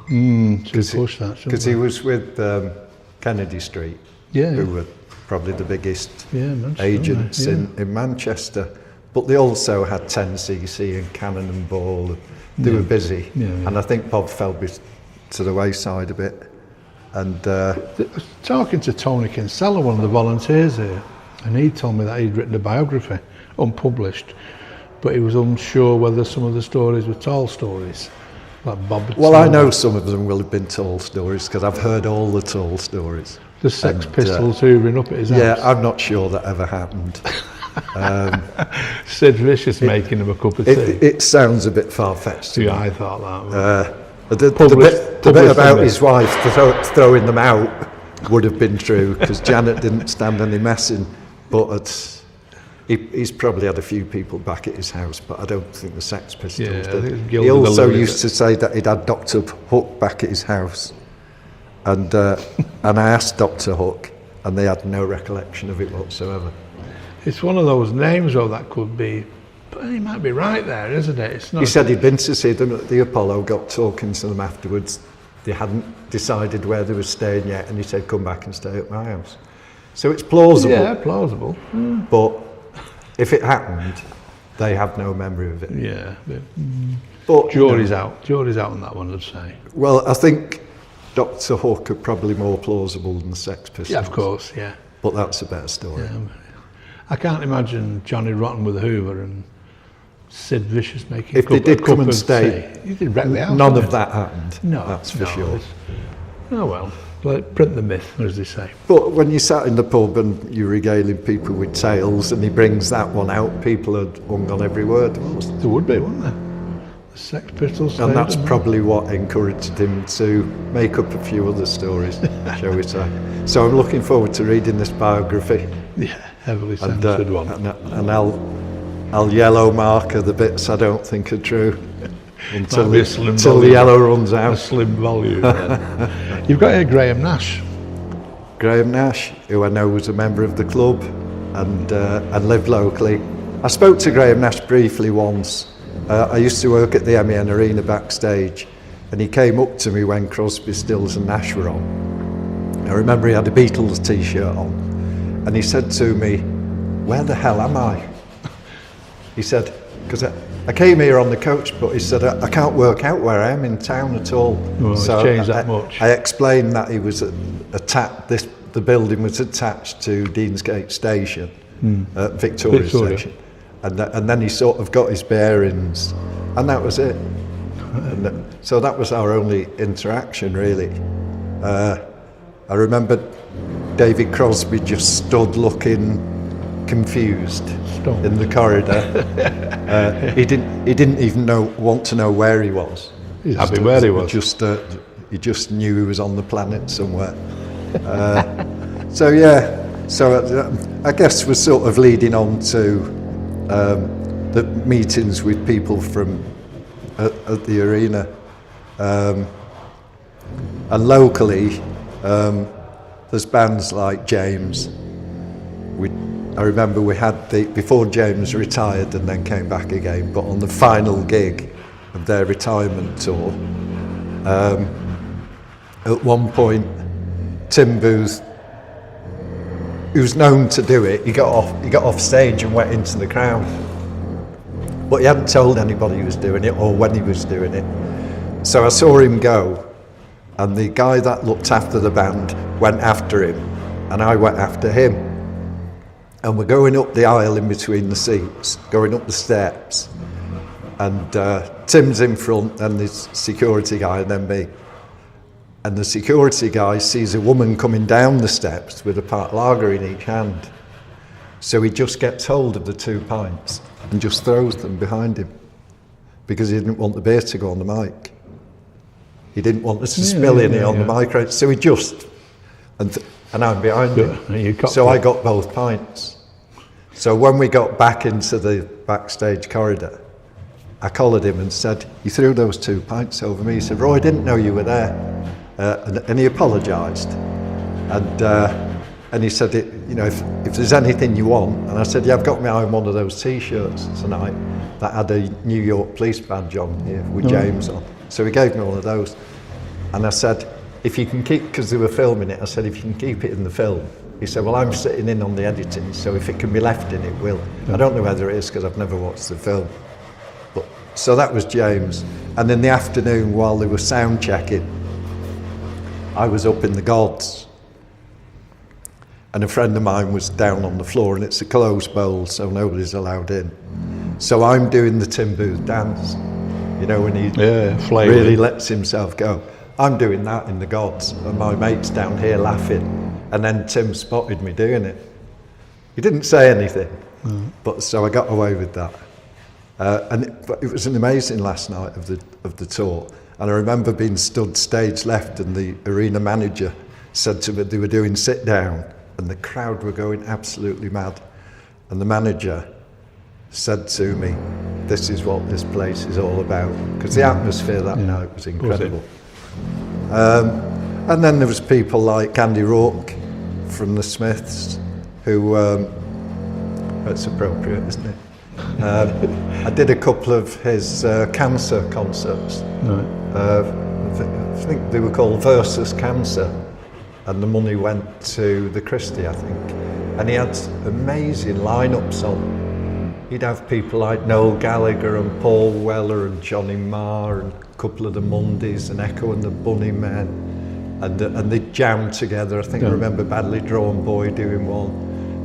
Because he was with Kennedy Street, who were probably the biggest agents in Manchester. But they also had 10cc and Cannon and Ball. They were busy. And I think Bob fell to the wayside a bit. And talking to Tony Kinsella, one of the volunteers here, and he told me that he'd written a biography, unpublished, but he was unsure whether some of the stories were tall stories, like Bob. Well, I know some of them will have been tall stories, because I've heard all the tall stories. The Sex Pistols hoovering up at his house. Yeah, I'm not sure that ever happened. Sid Vicious making him a cup of tea. It sounds a bit far-fetched. Yeah, I thought that. The bit about his wife throwing them out would have been true, because Janet didn't stand any messing. But he's probably had a few people back at his house, but I don't think the Sex Pistols did. He also used to say that he'd had Dr. Hook back at his house. And I asked Dr. Hook, and they had no recollection of it whatsoever. It's one of those names, though, that could be, but he might be right there, isn't it? It's not. He said he'd been to see them at the Apollo, got talking to them afterwards. They hadn't decided where they were staying yet, and he said, come back and stay at my house. So it's plausible. Yeah, plausible. But if it happened, they have no memory of it. Yeah. But jury's out. Jury's out on that one, I'd say. Well, I think Dr. Hook are probably more plausible than the Sex Pistols. Yeah, of course, yeah. But that's a better story. Yeah. I can't imagine Johnny Rotten with a Hoover and Sid Vicious making If they did come and stay, you did wreck the house. none didn't of that happened. No, that's for sure. Oh well, like print the myth, as they say. But when you sat in the pub and you're regaling people with tales and he brings that one out, people had hung on every word. There would be, wouldn't there? The Sex Pistols. And that's probably what encouraged him to make up a few other stories, shall we say. So I'm looking forward to reading this biography. Yeah, heavily censored one. And I'll yellow marker the bits I don't think are true until the yellow runs out. A slim volume. Yeah. You've got here Graham Nash. Graham Nash, who I know was a member of the club and lived locally. I spoke to Graham Nash briefly once. I used to work at the MEN Arena backstage, and he came up to me when Crosby, Stills and Nash were on. I remember he had a Beatles t-shirt on, and he said to me, "Where the hell am I?" He said, because I came here on the coach, but he said, I can't work out where I am in town at all. Well, so it's changed that much. I explained that he was the building was attached to Deansgate Station, Victoria Station. And then he sort of got his bearings, and that was it. So that was our only interaction, really. I remember David Crosby just stood looking confused in the corridor. He didn't even want to know where he was. He's happy where he was. He just knew he was on the planet somewhere. So yeah, so I guess we're sort of leading on to the meetings with people from at the arena, and locally there's bands like James. I remember we had before James retired and then came back again, but on the final gig of their retirement tour, at one point Tim Booth, who's known to do it, he got off stage and went into the crowd, but he hadn't told anybody he was doing it or when he was doing it. So I saw him go, and the guy that looked after the band went after him, and I went after him. And we're going up the aisle in between the seats, going up the steps, and Tim's in front, and the security guy, and then me. And the security guy sees a woman coming down the steps with a pint lager in each hand. So he just gets hold of the 2 pints and just throws them behind him, because he didn't want the beer to go on the mic. He didn't want us to spill any on the mic, so he just, and I'm behind him. So I got both pints. So when we got back into the backstage corridor, I collared him and said, "You threw those 2 pints over me." He said, "Roy, I didn't know you were there." And he apologised. And he said, if there's anything you want. And I said, yeah, I've got my eye on one of those t-shirts tonight that had a New York police badge on here with James on. So he gave me one of those. And I said, if you can keep, because they were filming it, I said, if you can keep it in the film. He said, well, I'm sitting in on the editing, so if it can be left in, it will. I don't know whether it is, because I've never watched the film. But so that was James. And in the afternoon, while they were sound checking, I was up in the gods. And a friend of mine was down on the floor, and it's a closed bowl, so nobody's allowed in. So I'm doing the Tim Booth dance, when he really lets himself go. I'm doing that in the gods, and my mate's down here laughing. And then Tim spotted me doing it. He didn't say anything, but so I got away with that. But it was an amazing last night of the tour. And I remember being stood stage left, and the arena manager said to me, they were doing sit down, and the crowd were going absolutely mad. And the manager said to me, this is what this place is all about, because the atmosphere that night was incredible. And then there was people like Andy Rourke from the Smiths, who, that's appropriate, isn't it? I did a couple of his cancer concerts. I think they were called Versus Cancer, and the money went to the Christie, I think. And he had amazing lineups on. He'd have people like Noel Gallagher and Paul Weller and Johnny Marr and a couple of the Mondays and Echo and the Bunnymen, and they'd jam together. I think I remember Badly Drawn Boy doing one,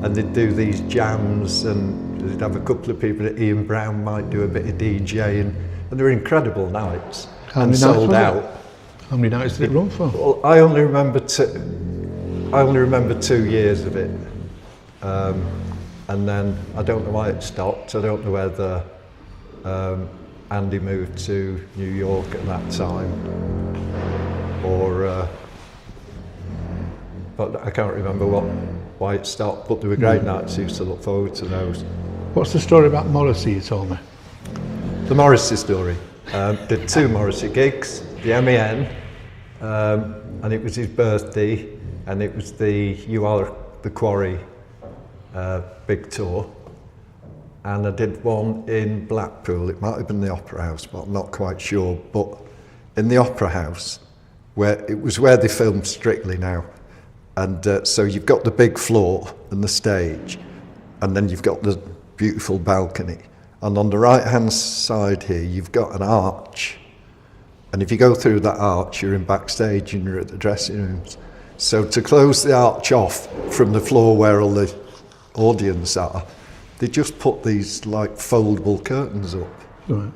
and they'd do these jams, and They'd have a couple of people. Ian Brown might do a bit of DJing, and they were incredible nights. And sold out. How many nights did it run for? Well, I only remember 2 years of it, and then I don't know why it stopped. I don't know whether Andy moved to New York at that time, or but I can't remember why it stopped. But there were great nights. I used to look forward to those. What's the story about Morrissey you told me? The Morrissey story. Did 2 Morrissey gigs, the MEN, and it was his birthday, and it was the You Are the Quarry big tour. And I did one in Blackpool. It might have been the Opera House, but I'm not quite sure. But in the Opera House, where they filmed Strictly now. And so you've got the big floor and the stage, and then you've got the beautiful balcony. And on the right-hand side here, you've got an arch. And if you go through that arch, you're in backstage and you're at the dressing rooms. So to close the arch off from the floor where all the audience are, they just put these like foldable curtains up. Right.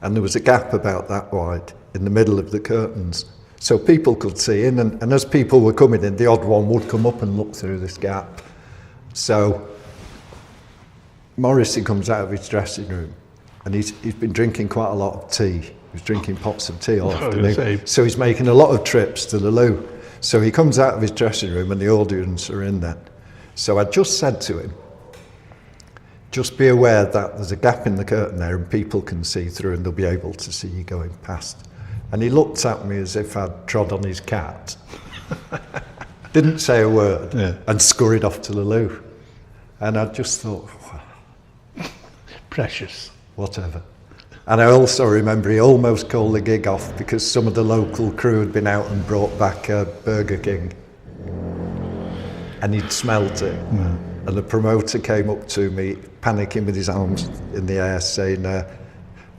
And there was a gap about that wide in the middle of the curtains. So people could see in, and as people were coming in, the odd one would come up and look through this gap. So Morrissey comes out of his dressing room, and he's been drinking quite a lot of tea. He was drinking pots of tea all afternoon. So he's making a lot of trips to the loo. So he comes out of his dressing room and the audience are in there. So I just said to him, just be aware that there's a gap in the curtain there and people can see through and they'll be able to see you going past. And he looked at me as if I'd trod on his cat. Didn't say a word, and scurried off to the loo. And I just thought, wow. Precious. Whatever. And I also remember he almost called the gig off because some of the local crew had been out and brought back a Burger King. And he'd smelt it. And the promoter came up to me, panicking with his arms in the air, saying,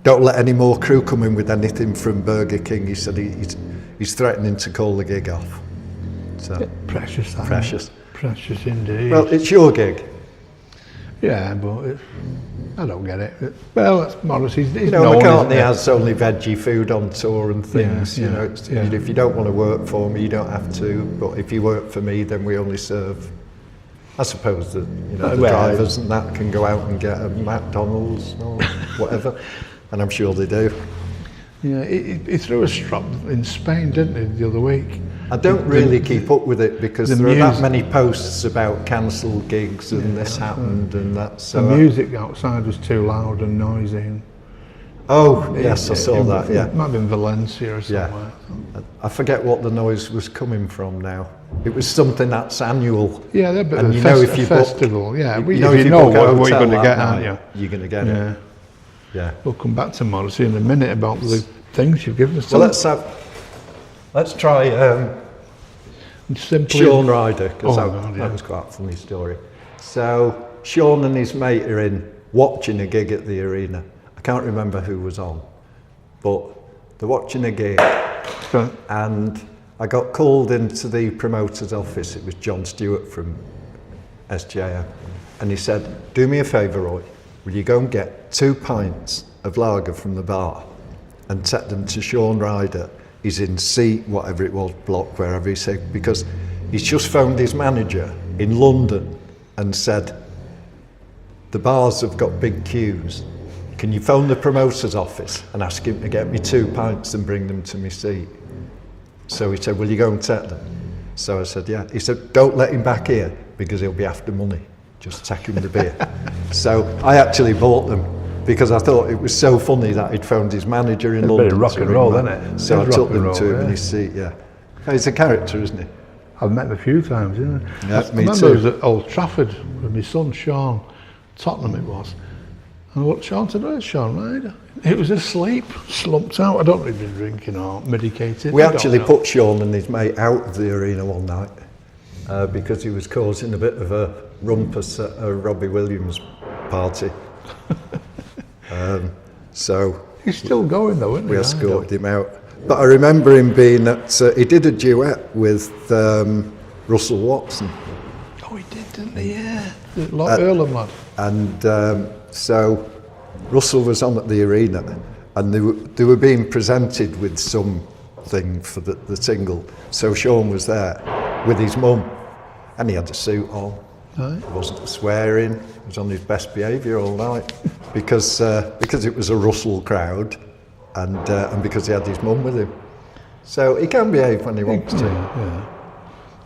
don't let any more crew come in with anything from Burger King. He said he's threatening to call the gig off. So Precious. Precious. Precious indeed. Well, it's your gig. Yeah, but I don't get it. Well, that's Morrissey's. You know, McCartney has only veggie food on tour and things. Yeah, you know, if you don't want to work for me, you don't have to. But if you work for me, then we only serve. I suppose that the drivers and that can go out and get a McDonald's or whatever, and I'm sure they do. Yeah, he threw a strop in Spain, didn't he, the other week? I don't really keep up with it because there are that many posts about cancelled gigs and this happened and that. So the music outside was too loud and noisy. And yes, I saw that. Yeah, it might have been Valencia or somewhere. Yeah. I forget what the noise was coming from now. It was something that's annual. Yeah, they're a bit and of a festival. Yeah, you know what you're going to get, aren't you? You're going to get it. Yeah. We'll come back to Morrissey in a minute about the things you've given us. Well, let's try Sean Ryder, because that was quite a funny story. So Sean and his mate are in watching a gig at the arena. I can't remember who was on, but they're watching a gig, and I got called into the promoter's office. It was John Stewart from SJM, and he said, do me a favour, Roy, will you go and get 2 pints of lager from the bar and take them to Sean Ryder? He's in C, whatever it was, block, wherever he said, because he's just phoned his manager in London and said, the bars have got big queues. Can you phone the promoter's office and ask him to get me 2 pints and bring them to me seat? So he said, will you go and take them? So I said, yeah. He said, don't let him back here because he'll be after money. Just take him the beer. So I actually bought them because I thought it was so funny that he'd phoned his manager in London. A bit of rock and roll, isn't it? So I took them to him in his seat, He's a character, isn't he? I've met him a few times, Yeah, I remember I was at Old Trafford with my son Sean, Tottenham it was. And what Sean said, oh, it's Sean Ryder. It was asleep, slumped out. I don't know if he'd been drinking or medicated. We actually put Sean and his mate out of the arena one night because he was causing a bit of a rumpus at a Robbie Williams party. So he's still going though, isn't he? We escorted him out. But I remember him being at, he did a duet with Russell Watson. Oh, he did, didn't he? Yeah. Like Earlham lad. And so Russell was on at the arena, and they were being presented with something for the single. So Sean was there with his mum, and he had a suit on. Right. He wasn't swearing. He was on his best behaviour all night because it was a Russell crowd, and because he had his mum with him. So he can behave when he wants to. Yeah.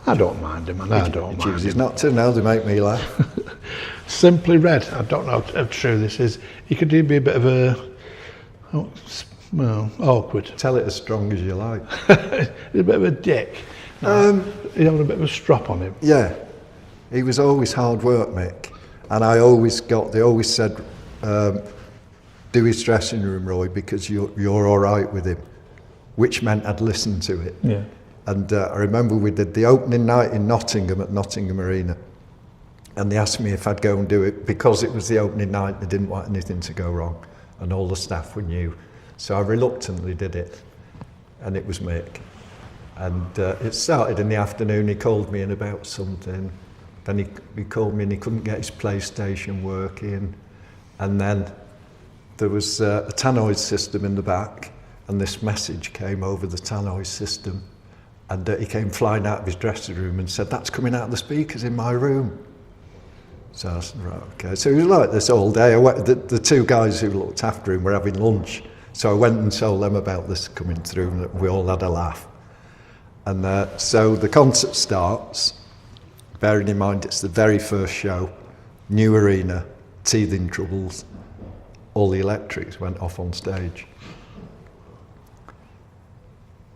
I don't mind him, and I don't mind Chooses him. not to. Now they make me laugh. Simply Red, I don't know how true this is. He could be a bit of awkward. Tell it as strong as you like. He's a bit of a dick. He had a bit of a strop on him. Yeah, he was always hard work, Mick. And they always said, do his dressing room, Roy, because you're all right with him, which meant I'd listen to it. Yeah. And I remember we did the opening night in Nottingham at Nottingham Arena, and they asked me if I'd go and do it because it was the opening night. They didn't want anything to go wrong, and all the staff were new. So I reluctantly did it, and it was Mick. And it started in the afternoon. He called me in about something. Then he called me and he couldn't get his PlayStation working. And then there was a tannoy system in the back, and this message came over the tannoy system. And he came flying out of his dressing room and said, "That's coming out of the speakers in my room." So I said, right, okay. So he was like this all day. The two guys who looked after him were having lunch. So I went and told them about this coming through, and we all had a laugh. And so the concert starts, bearing in mind it's the very first show, new arena, teething troubles, all the electrics went off on stage.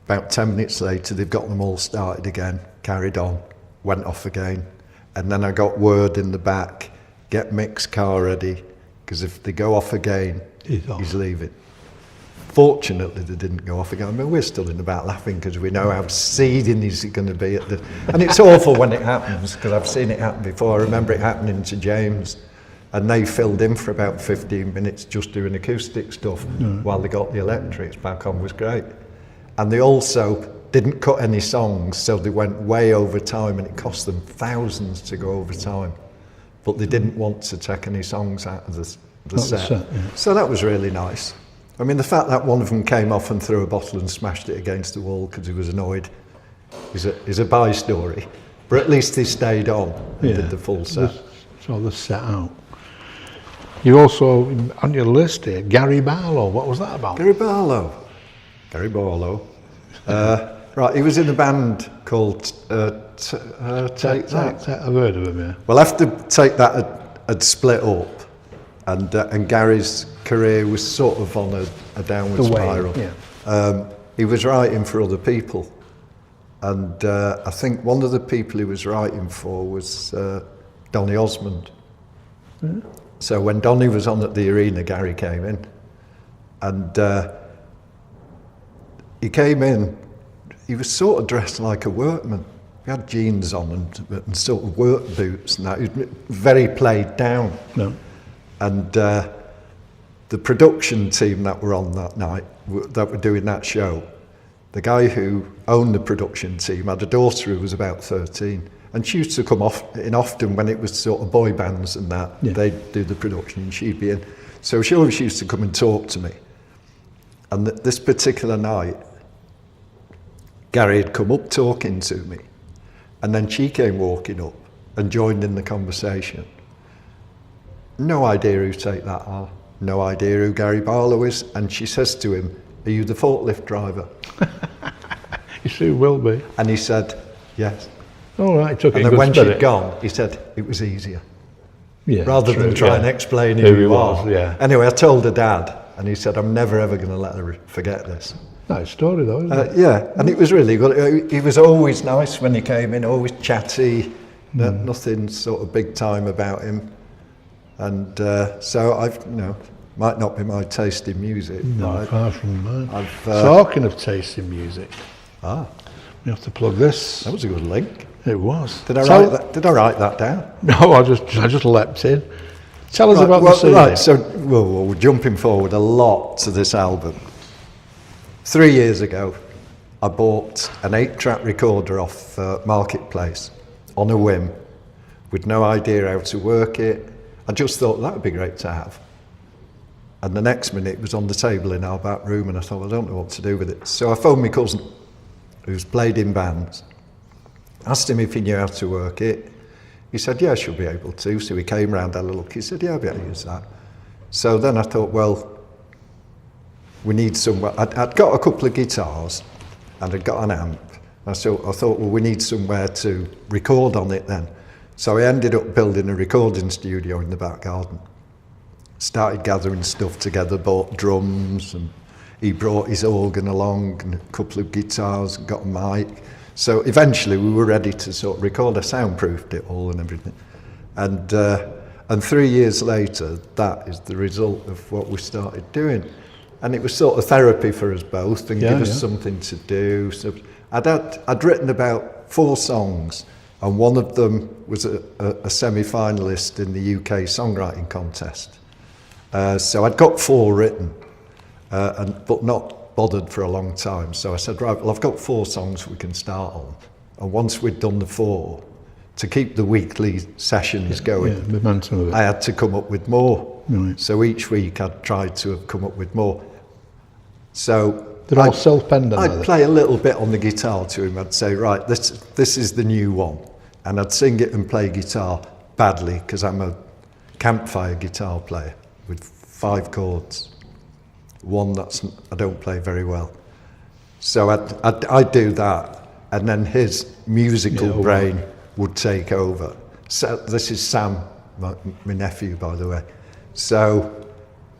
About 10 minutes later, they've got them all started again, carried on, went off again. And then I got word in the back, get Mick's car ready, because if they go off again, he's leaving. Fortunately, they didn't go off again. I mean, we're still in the back laughing because we know how seething he's going to be at the... And it's awful when it happens, because I've seen it happen before. I remember it happening to James, and they filled in for about 15 minutes just doing acoustic stuff while they got the electrics back on. Was great. And they also didn't cut any songs, so they went way over time, and it cost them thousands to go over time. But they didn't want to take any songs out of the set. So that was really nice. I mean, the fact that one of them came off and threw a bottle and smashed it against the wall because he was annoyed is a by story. But at least he stayed on and did the full set. So the set out. You also, on your list here, Gary Barlow. What was that about? Gary Barlow. Right, he was in a band called Take That. I've heard of him, yeah. Well, after Take That had split up, and Gary's career was sort of on a downward spiral. Yeah. He was writing for other people, and I think one of the people he was writing for was Donny Osmond. Yeah. So when Donny was on at the arena, Gary came in, and he came in. He was sort of dressed like a workman. He had jeans on and sort of work boots and that. He was very played down. No. And the production team that were on that night, that were doing that show, the guy who owned the production team had a daughter who was about 13. And she used to come off in often when it was sort of boy bands and that. Yeah. They'd do the production and she'd be in. So she always used to come and talk to me. And this particular night, Gary had come up talking to me, and then she came walking up and joined in the conversation. No idea who Take That are, no idea who Gary Barlow is, and she says to him, "Are you the forklift driver?" You soon will be. And he said, "Yes." All right, took it in good good when spirit. she'd gone, he said, "It was easier." Yeah, rather than try and explain who he was. Yeah. Anyway, I told her dad, and he said, "I'm never ever going to let her forget this." Nice story though, isn't it? Yeah, and it was really good. He was always nice when he came in, always chatty, nothing sort of big time about him. And so might not be my taste in music. No, far from mine. Talking of taste in music, we have to plug this. That was a good link. It was. Did I write that down? No, I just leapt in. Tell us about the CD. Right, so we're jumping forward a lot to this album. 3 years ago, I bought an 8-track recorder off Marketplace on a whim, with no idea how to work it. I just thought that would be great to have. And the next minute it was on the table in our back room, and I thought, I don't know what to do with it. So I phoned my cousin, who's played in bands, asked him if he knew how to work it. He said, yeah, I should be able to. So he came round, had a look. He said, yeah, I'll be able to use that. So then I thought, well, we need somewhere. I'd got a couple of guitars and I'd got an amp. I thought, well, we need somewhere to record on it then. So I ended up building a recording studio in the back garden. Started gathering stuff together, bought drums, and he brought his organ along and a couple of guitars and got a mic. So eventually we were ready to sort of record. I soundproofed it all and everything. And 3 years later, that is the result of what we started doing. And it was sort of therapy for us both and give us something to do. So I'd written about 4 songs, and one of them was a semi-finalist in the UK songwriting contest. So I'd got 4 written, but not bothered for a long time. So I said, right, well, I've got 4 songs we can start on. And once we'd done the 4, to keep the weekly sessions going, I had to come up with more. Right. So each week I'd try to have come up with more. So they're all self-penned. I'd play a little bit on the guitar to him. I'd say, right, this is the new one. And I'd sing it and play guitar badly, because I'm a campfire guitar player with 5 chords. One I don't play very well. So I'd do that, and then his musical brain would take over. So this is Sam, my nephew, by the way. So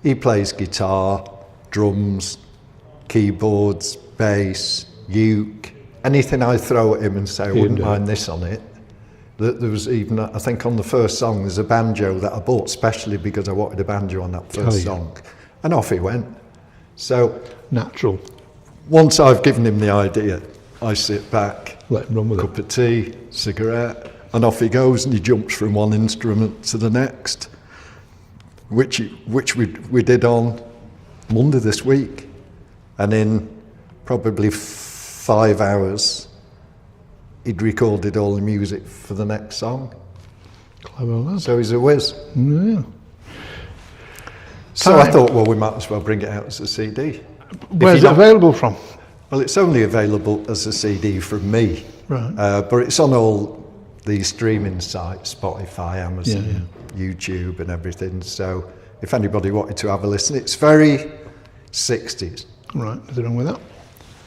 he plays guitar, drums, keyboards, bass, uke, anything I throw at him and say, I wouldn't mind this on it. There was even, I think on the first song, there's a banjo that I bought specially because I wanted a banjo on that first song. And off he went. So natural. Once I've given him the idea, I sit back, let him run with cup of tea, cigarette, and off he goes, and he jumps from one instrument to the next, which we did on Monday this week. And in probably 5 hours, he'd recorded all the music for the next song. Clever lad. So he's a whiz. Yeah. So I thought, well, we might as well bring it out as a CD. Where's it available from? Well, it's only available as a CD from me. Right. But it's on all these streaming sites, Spotify, Amazon, YouTube and everything. So if anybody wanted to have a listen, it's very 60s. Right, nothing wrong with that.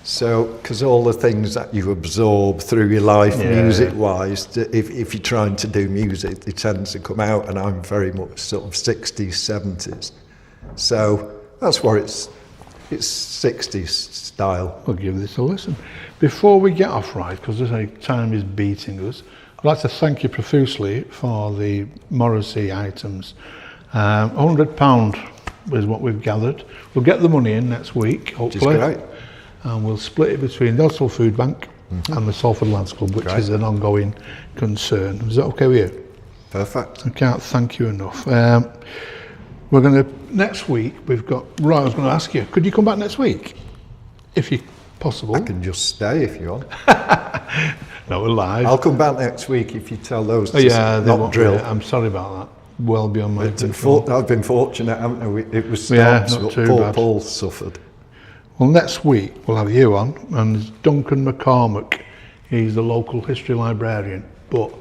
So, because all the things that you absorb through your life, music-wise, if you're trying to do music, it tends to come out, and I'm very much sort of 60s, 70s. So that's where it's 60s style. We'll give this a listen. Before we get off, right, because time is beating us, I'd like to thank you profusely for the Morrissey items. £100 is what we've gathered. We'll get the money in next week, hopefully. Which is great. And we'll split it between the Elsall Food Bank and the Salford Lads Club, which is an ongoing concern. Is that okay with you? Perfect. I can't thank you enough. We're going to, next week, we've got, right, I was going to ask you, could you come back next week? If you possible. I can just stay if you want. No, we're live. I'll come back next week if you tell those to not drill. I'm sorry about that. Well beyond my control. I've been fortunate, haven't I? It was storms, but poor Paul suffered. Well, next week we'll have you on, and it's Duncan McCormack. He's the local history librarian, but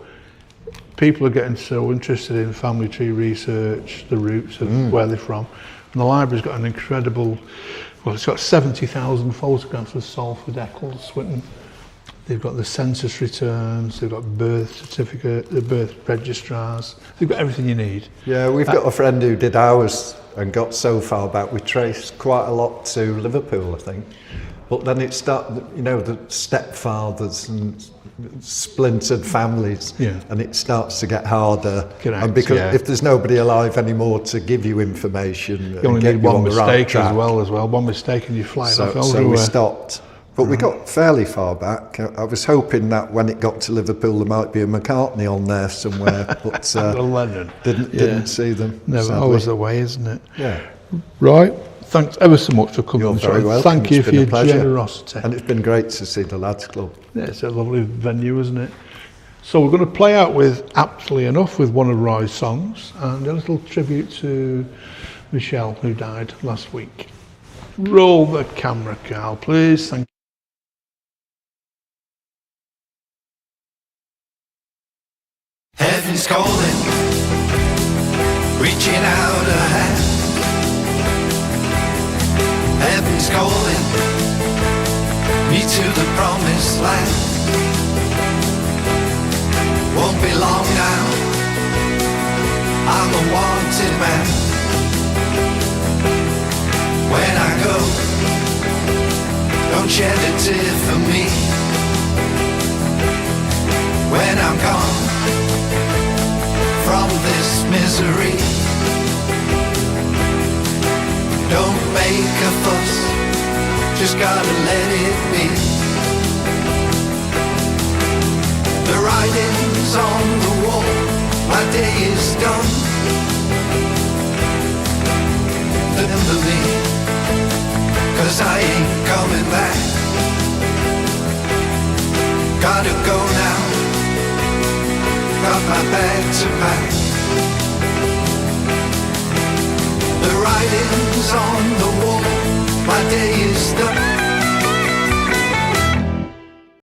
people are getting so interested in family tree research, the roots of where they're from, and the library's got an incredible, well, it's got 70,000 photographs of Salford, Eccles, Swinton. They've got the census returns, they've got birth certificate, the birth registrars, they've got everything you need. Yeah, we've got a friend who did ours and got so far back, we traced quite a lot to Liverpool, I think. But then it started, you know, the stepfathers and splintered families, and it starts to get harder. And because if there's nobody alive anymore to give you information, you only need one mistake as well. One mistake and you fly off everywhere. So we stopped. But we got fairly far back. I was hoping that when it got to Liverpool there might be a McCartney on there somewhere, but Lennon. Didn't see them. Never, always the way, isn't it? Yeah. Right. Thanks ever so much for coming on the show. Welcome. Thank you for your generosity. And it's been great to see the Lads Club. Yeah, it's a lovely venue, isn't it? So we're going to play out with Aptly Enough with one of Roy's songs and a little tribute to Michelle, who died last week. Roll the camera, Carl, please. Thank you. Heaven's calling, reaching out a hand. Heaven's calling me to the promised land. Won't be long now, I'm a wanted man. When I go, don't shed a tear for me. When I'm gone from this misery, don't make a fuss, just gotta let it be. The writing's on the wall, my day is done. Remember me, 'cause I ain't coming back. Gotta go now, got my bag to pack.